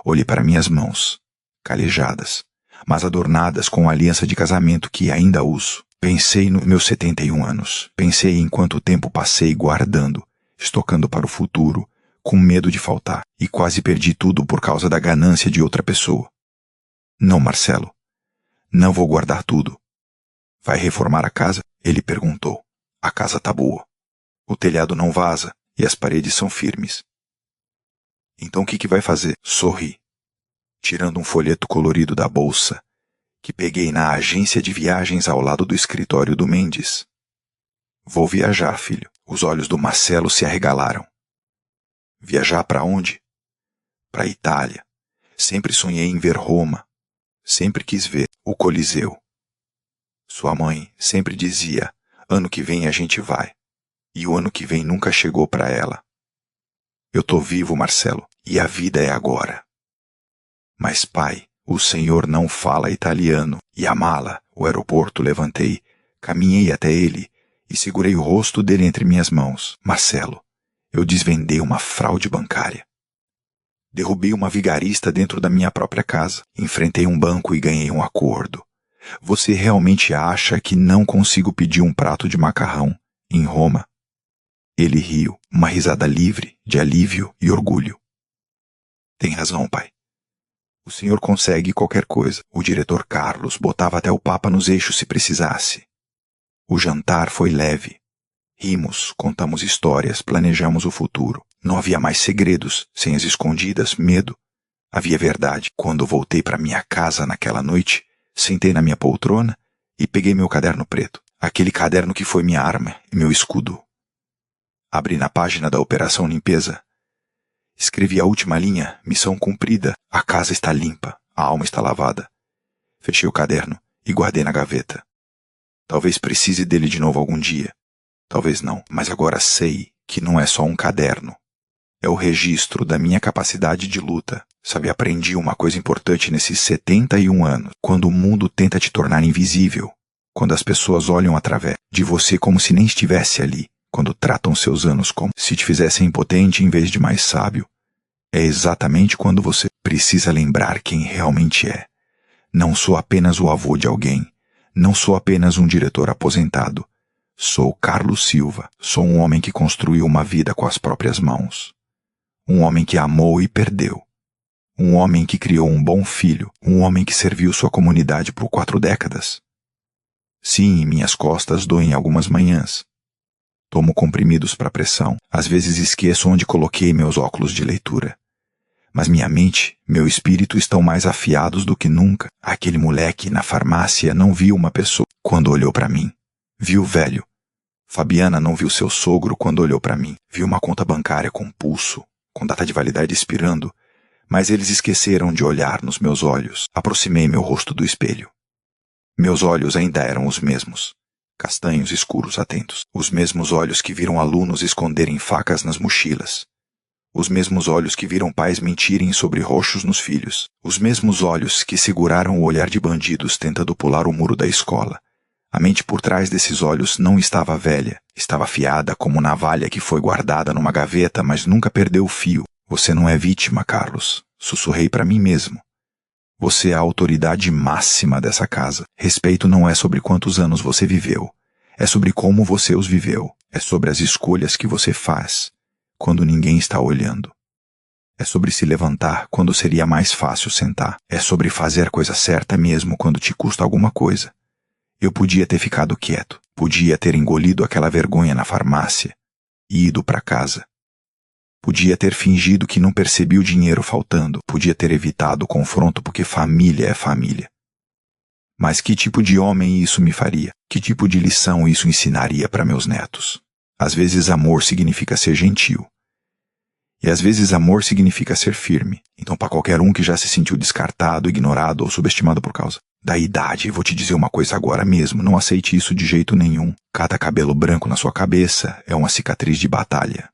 Olhei para minhas mãos, calejadas, mas adornadas com a aliança de casamento que ainda uso. Pensei nos meus 71 anos. Pensei em quanto tempo passei guardando, estocando para o futuro, com medo de faltar, e quase perdi tudo por causa da ganância de outra pessoa. Não, Marcelo. Não vou guardar tudo. Vai reformar a casa? Ele perguntou. A casa tá boa. O telhado não vaza e as paredes são firmes. Então o que vai fazer? Sorri, tirando um folheto colorido da bolsa, que peguei na agência de viagens ao lado do escritório do Mendes. Vou viajar, filho. Os olhos do Marcelo se arregalaram. Viajar para onde? Para a Itália. Sempre sonhei em ver Roma. Sempre quis ver o Coliseu. Sua mãe sempre dizia, ano que vem a gente vai. E o ano que vem nunca chegou para ela. Eu tô vivo, Marcelo, e a vida é agora. Mas, pai, o senhor não fala italiano. E a mala, o aeroporto, levantei, caminhei até ele e segurei o rosto dele entre minhas mãos. Marcelo, eu desvendei uma fraude bancária. Derrubei uma vigarista dentro da minha própria casa. Enfrentei um banco e ganhei um acordo. Você realmente acha que não consigo pedir um prato de macarrão em Roma? Ele riu, uma risada livre, de alívio e orgulho. Tem razão, pai. O senhor consegue qualquer coisa. O diretor Carlos botava até o Papa nos eixos se precisasse. O jantar foi leve. Rimos, contamos histórias, planejamos o futuro. Não havia mais segredos, senhas escondidas, medo. Havia verdade. Quando voltei para minha casa naquela noite, sentei na minha poltrona e peguei meu caderno preto. Aquele caderno que foi minha arma e meu escudo. Abri na página da Operação Limpeza. Escrevi a última linha, missão cumprida, a casa está limpa, a alma está lavada. Fechei o caderno e guardei na gaveta. Talvez precise dele de novo algum dia. Talvez não, mas agora sei que não é só um caderno. É o registro da minha capacidade de luta. Sabe, aprendi uma coisa importante nesses 71 anos. Quando o mundo tenta te tornar invisível, quando as pessoas olham através de você como se nem estivesse ali, quando tratam seus anos como se te fizessem impotente em vez de mais sábio, é exatamente quando você precisa lembrar quem realmente é. Não sou apenas o avô de alguém. Não sou apenas um diretor aposentado. Sou Carlos Silva. Sou um homem que construiu uma vida com as próprias mãos. Um homem que amou e perdeu. Um homem que criou um bom filho. Um homem que serviu sua comunidade por 4 décadas. Sim, minhas costas doem algumas manhãs. Tomo comprimidos para pressão. Às vezes esqueço onde coloquei meus óculos de leitura. Mas minha mente, meu espírito estão mais afiados do que nunca. Aquele moleque na farmácia não viu uma pessoa quando olhou para mim. Viu o velho. Fabiana não viu seu sogro quando olhou para mim. Viu uma conta bancária com pulso, com data de validade expirando. Mas eles esqueceram de olhar nos meus olhos. Aproximei meu rosto do espelho. Meus olhos ainda eram os mesmos. Castanhos escuros atentos. Os mesmos olhos que viram alunos esconderem facas nas mochilas. Os mesmos olhos que viram pais mentirem sobre roxos nos filhos. Os mesmos olhos que seguraram o olhar de bandidos tentando pular o muro da escola. A mente por trás desses olhos não estava velha. Estava afiada como navalha que foi guardada numa gaveta, mas nunca perdeu o fio. Você não é vítima, Carlos. Sussurrei para mim mesmo. Você é a autoridade máxima dessa casa. Respeito não é sobre quantos anos você viveu. É sobre como você os viveu. É sobre as escolhas que você faz quando ninguém está olhando. É sobre se levantar quando seria mais fácil sentar. É sobre fazer a coisa certa mesmo quando te custa alguma coisa. Eu podia ter ficado quieto. Podia ter engolido aquela vergonha na farmácia e ido para casa. Podia ter fingido que não percebi o dinheiro faltando. Podia ter evitado o confronto porque família é família. Mas que tipo de homem isso me faria? Que tipo de lição isso ensinaria para meus netos? Às vezes amor significa ser gentil. E às vezes amor significa ser firme. Então para qualquer um que já se sentiu descartado, ignorado ou subestimado por causa da idade, vou te dizer uma coisa agora mesmo, não aceite isso de jeito nenhum. Cada cabelo branco na sua cabeça é uma cicatriz de batalha.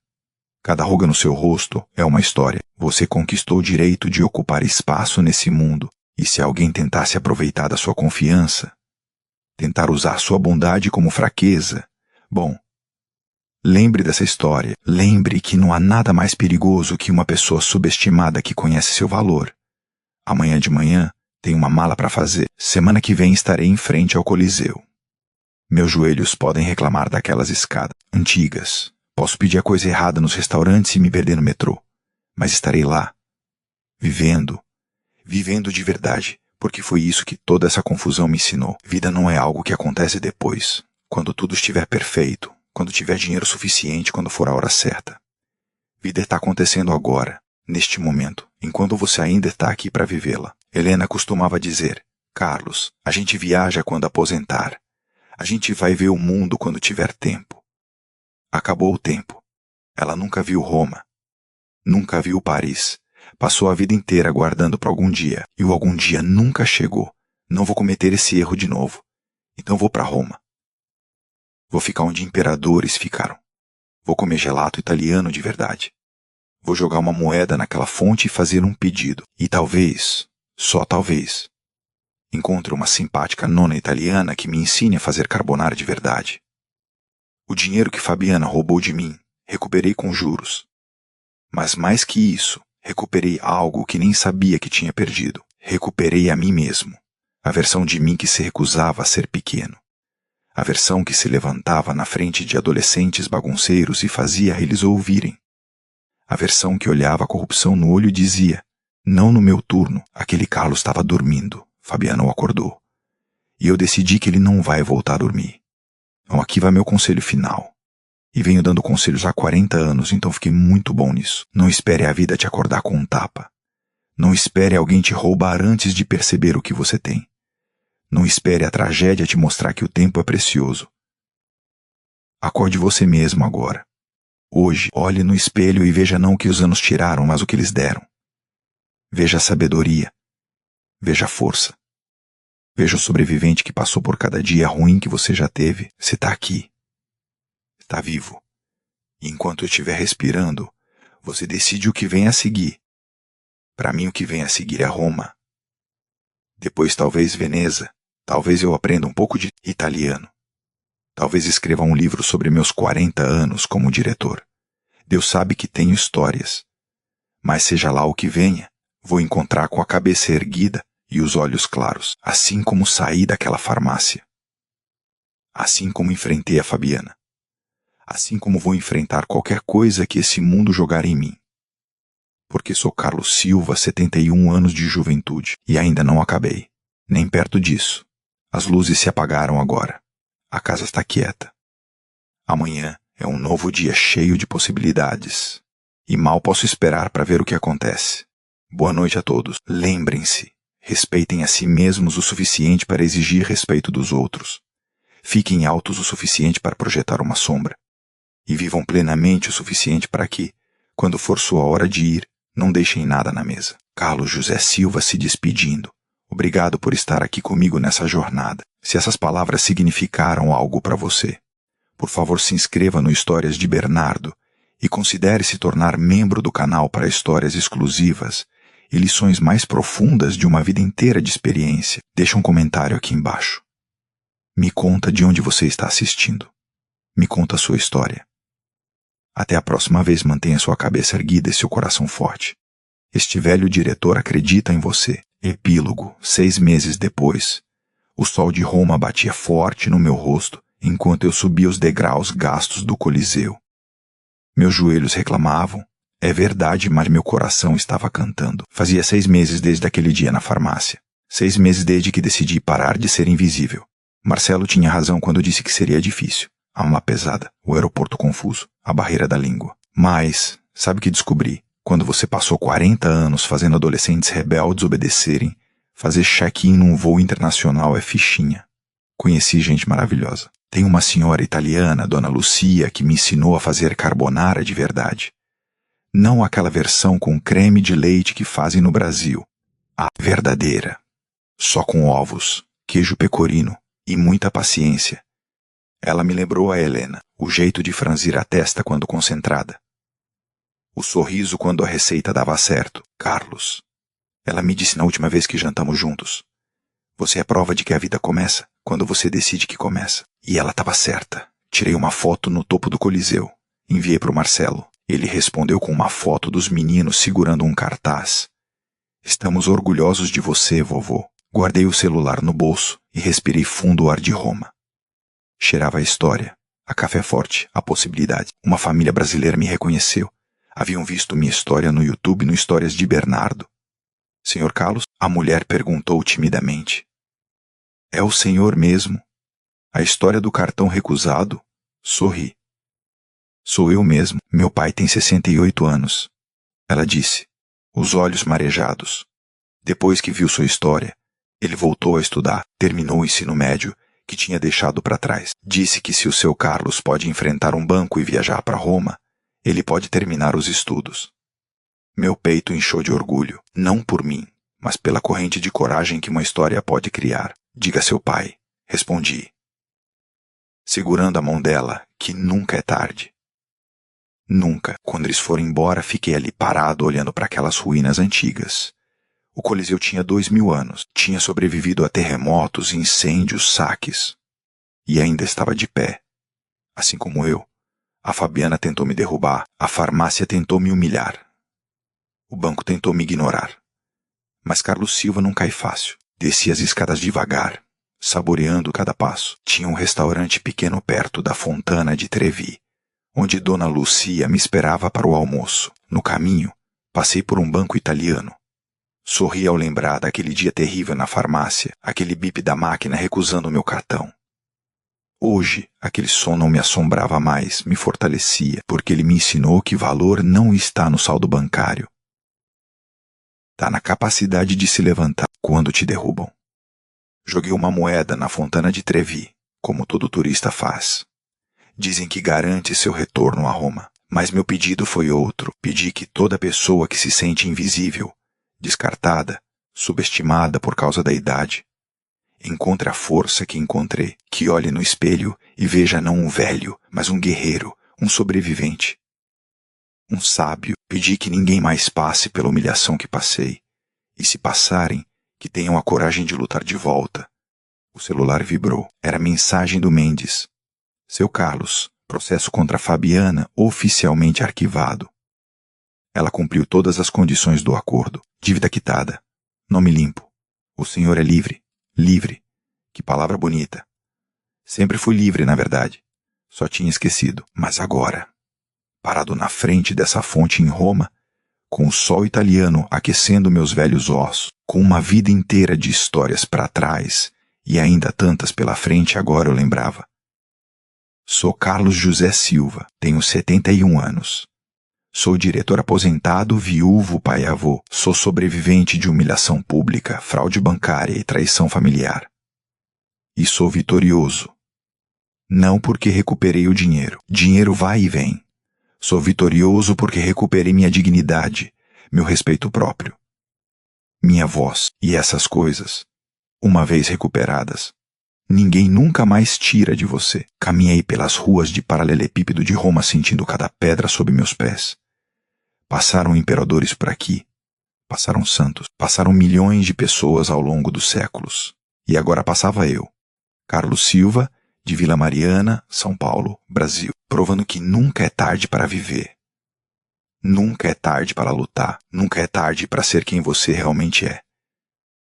Cada ruga no seu rosto é uma história. Você conquistou o direito de ocupar espaço nesse mundo. E se alguém tentar se aproveitar da sua confiança, tentar usar sua bondade como fraqueza, bom, lembre dessa história. Lembre que não há nada mais perigoso que uma pessoa subestimada que conhece seu valor. Amanhã de manhã, tenho uma mala para fazer. Semana que vem estarei em frente ao Coliseu. Meus joelhos podem reclamar daquelas escadas antigas. Posso pedir a coisa errada nos restaurantes e me perder no metrô. Mas estarei lá, vivendo de verdade, porque foi isso que toda essa confusão me ensinou. Vida não é algo que acontece depois, quando tudo estiver perfeito, quando tiver dinheiro suficiente, quando for a hora certa. Vida está acontecendo agora, neste momento, enquanto você ainda está aqui para vivê-la. Helena costumava dizer: Carlos, a gente viaja quando aposentar. A gente vai ver o mundo quando tiver tempo. Acabou o tempo. Ela nunca viu Roma. Nunca viu Paris. Passou a vida inteira aguardando para algum dia. E o algum dia nunca chegou. Não vou cometer esse erro de novo. Então vou para Roma. Vou ficar onde imperadores ficaram. Vou comer gelato italiano de verdade. Vou jogar uma moeda naquela fonte e fazer um pedido. E talvez, só talvez, encontre uma simpática nona italiana que me ensine a fazer carbonara de verdade. O dinheiro que Fabiana roubou de mim, recuperei com juros. Mas mais que isso, recuperei algo que nem sabia que tinha perdido. Recuperei a mim mesmo. A versão de mim que se recusava a ser pequeno. A versão que se levantava na frente de adolescentes bagunceiros e fazia eles ouvirem. A versão que olhava a corrupção no olho e dizia: não no meu turno, aquele Carlos estava dormindo. Fabiana o acordou. E eu decidi que ele não vai voltar a dormir. Então aqui vai meu conselho final. E venho dando conselhos há 40 anos, então fiquei muito bom nisso. Não espere a vida te acordar com um tapa. Não espere alguém te roubar antes de perceber o que você tem. Não espere a tragédia te mostrar que o tempo é precioso. Acorde você mesmo agora. Hoje, olhe no espelho e veja não o que os anos tiraram, mas o que eles deram. Veja a sabedoria. Veja a força. Veja o sobrevivente que passou por cada dia ruim que você já teve. Você está aqui. Está vivo. E enquanto eu estiver respirando, você decide o que vem a seguir. Para mim o que vem a seguir é Roma. Depois talvez Veneza. Talvez eu aprenda um pouco de italiano. Talvez escreva um livro sobre meus 40 anos como diretor. Deus sabe que tenho histórias. Mas seja lá o que venha, vou encontrar com a cabeça erguida e os olhos claros, assim como saí daquela farmácia. Assim como enfrentei a Fabiana. Assim como vou enfrentar qualquer coisa que esse mundo jogar em mim. Porque sou Carlos Silva, 71 anos de juventude, e ainda não acabei. Nem perto disso. As luzes se apagaram agora. A casa está quieta. Amanhã é um novo dia cheio de possibilidades. E mal posso esperar para ver o que acontece. Boa noite a todos. Lembrem-se. Respeitem a si mesmos o suficiente para exigir respeito dos outros. Fiquem altos o suficiente para projetar uma sombra. E vivam plenamente o suficiente para que, quando for sua hora de ir, não deixem nada na mesa. Carlos José Silva se despedindo. Obrigado por estar aqui comigo nessa jornada. Se essas palavras significaram algo para você, por favor se inscreva no Histórias de Bernardo e considere se tornar membro do canal para histórias exclusivas e lições mais profundas de uma vida inteira de experiência. Deixe um comentário aqui embaixo. Me conta de onde você está assistindo. Me conta a sua história. Até a próxima vez, mantenha sua cabeça erguida e seu coração forte. Este velho diretor acredita em você. Epílogo, 6 meses depois. O sol de Roma batia forte no meu rosto enquanto eu subia os degraus gastos do Coliseu. Meus joelhos reclamavam. É verdade, mas meu coração estava cantando. Fazia 6 meses desde aquele dia na farmácia. 6 meses desde que decidi parar de ser invisível. Marcelo tinha razão quando disse que seria difícil. A mala pesada, o aeroporto confuso, a barreira da língua. Mas, sabe o que descobri? Quando você passou 40 anos fazendo adolescentes rebeldes obedecerem, fazer check-in num voo internacional é fichinha. Conheci gente maravilhosa. Tem uma senhora italiana, Dona Lucia, que me ensinou a fazer carbonara de verdade. Não aquela versão com creme de leite que fazem no Brasil. A verdadeira. Só com ovos, queijo pecorino e muita paciência. Ela me lembrou a Helena, o jeito de franzir a testa quando concentrada. O sorriso quando a receita dava certo. Carlos. Ela me disse na última vez que jantamos juntos. Você é prova de que a vida começa quando você decide que começa. E ela estava certa. Tirei uma foto no topo do Coliseu. Enviei para o Marcelo. Ele respondeu com uma foto dos meninos segurando um cartaz. Estamos orgulhosos de você, vovô. Guardei o celular no bolso e respirei fundo o ar de Roma. Cheirava a história, a café forte, a possibilidade. Uma família brasileira me reconheceu. Haviam visto minha história no YouTube no Histórias de Bernardo. Senhor Carlos, a mulher perguntou timidamente. É o senhor mesmo? A história do cartão recusado? Sorri. Sou eu mesmo. Meu pai tem 68 anos. Ela disse, os olhos marejados. Depois que viu sua história, ele voltou a estudar, terminou o ensino médio, que tinha deixado para trás. Disse que se o seu Carlos pode enfrentar um banco e viajar para Roma, ele pode terminar os estudos. Meu peito inchou de orgulho, não por mim, mas pela corrente de coragem que uma história pode criar. Diga a seu pai, respondi. Segurando a mão dela, que nunca é tarde. Nunca, quando eles foram embora, fiquei ali parado olhando para aquelas ruínas antigas. O Coliseu tinha 2000 anos, tinha sobrevivido a terremotos, incêndios, saques. E ainda estava de pé. Assim como eu, a Fabiana tentou me derrubar, a farmácia tentou me humilhar. O banco tentou me ignorar. Mas Carlos Silva não cai fácil. Desci as escadas devagar, saboreando cada passo. Tinha um restaurante pequeno perto da Fontana de Trevi, onde Dona Lucia me esperava para o almoço. No caminho, passei por um banco italiano. Sorri ao lembrar daquele dia terrível na farmácia, aquele bip da máquina recusando o meu cartão. Hoje, aquele som não me assombrava mais, me fortalecia, porque ele me ensinou que valor não está no saldo bancário. Está na capacidade de se levantar quando te derrubam. Joguei uma moeda na Fontana de Trevi, como todo turista faz. Dizem que garante seu retorno a Roma, mas meu pedido foi outro. Pedi que toda pessoa que se sente invisível, descartada, subestimada por causa da idade, encontre a força que encontrei, que olhe no espelho e veja não um velho, mas um guerreiro, um sobrevivente. Um sábio. Pedi que ninguém mais passe pela humilhação que passei, e se passarem, que tenham a coragem de lutar de volta. O celular vibrou. Era a mensagem do Mendes. Seu Carlos, processo contra Fabiana oficialmente arquivado. Ela cumpriu todas as condições do acordo. Dívida quitada. Nome limpo. O senhor é livre. Livre. Que palavra bonita. Sempre fui livre, na verdade. Só tinha esquecido. Mas agora, parado na frente dessa fonte em Roma, com o sol italiano aquecendo meus velhos ossos, com uma vida inteira de histórias para trás e ainda tantas pela frente, agora eu lembrava. Sou Carlos José Silva, tenho 71 anos. Sou diretor aposentado, viúvo, pai-avô. Sou sobrevivente de humilhação pública, fraude bancária e traição familiar. E sou vitorioso. Não porque recuperei o dinheiro. Dinheiro vai e vem. Sou vitorioso porque recuperei minha dignidade, meu respeito próprio. Minha voz e essas coisas, uma vez recuperadas, ninguém nunca mais tira de você. Caminhei pelas ruas de paralelepípedo de Roma sentindo cada pedra sob meus pés. Passaram imperadores por aqui, passaram santos, passaram milhões de pessoas ao longo dos séculos. E agora passava eu, Carlos Silva, de Vila Mariana, São Paulo, Brasil, provando que nunca é tarde para viver. Nunca é tarde para lutar, nunca é tarde para ser quem você realmente é.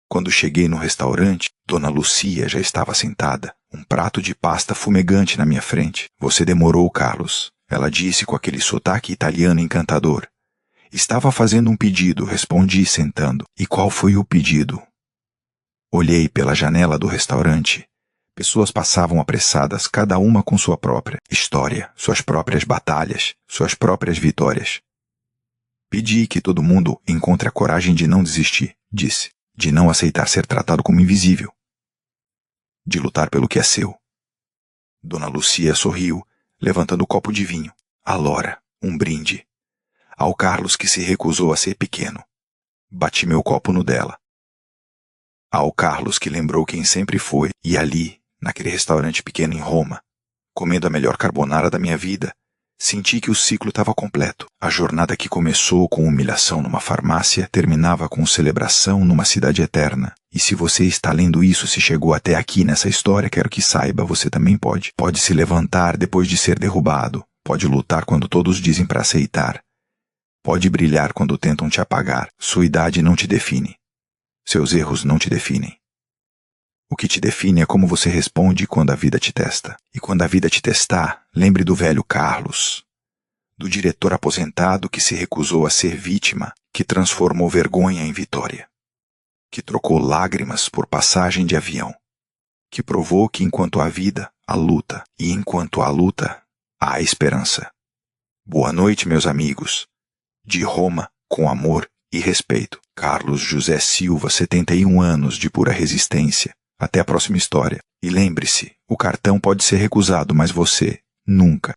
Quando cheguei no restaurante, Dona Lucia já estava sentada, um prato de pasta fumegante na minha frente. Você demorou, Carlos, ela disse com aquele sotaque italiano encantador. Estava fazendo um pedido, respondi sentando. E qual foi o pedido? Olhei pela janela do restaurante. Pessoas passavam apressadas, cada uma com sua própria história, suas próprias batalhas, suas próprias vitórias. Pedi que todo mundo encontre a coragem de não desistir, disse, de não aceitar ser tratado como invisível, de lutar pelo que é seu. Dona Lucia sorriu, levantando o copo de vinho. Alora, um brinde. Ao Carlos que se recusou a ser pequeno. Bati meu copo no dela. Ao Carlos que lembrou quem sempre foi, e ali, naquele restaurante pequeno em Roma, comendo a melhor carbonara da minha vida, senti que o ciclo estava completo. A jornada que começou com humilhação numa farmácia terminava com celebração numa cidade eterna. E se você está lendo isso, se chegou até aqui nessa história, quero que saiba, você também pode. Pode se levantar depois de ser derrubado. Pode lutar quando todos dizem para aceitar. Pode brilhar quando tentam te apagar. Sua idade não te define. Seus erros não te definem. O que te define é como você responde quando a vida te testa. E quando a vida te testar, lembre do velho Carlos, do diretor aposentado que se recusou a ser vítima, que transformou vergonha em vitória, que trocou lágrimas por passagem de avião, que provou que enquanto há vida, há luta, e enquanto há luta, há esperança. Boa noite, meus amigos. De Roma, com amor e respeito. Carlos José Silva, 71 anos de pura resistência. Até a próxima história. E lembre-se, o cartão pode ser recusado, mas você, nunca.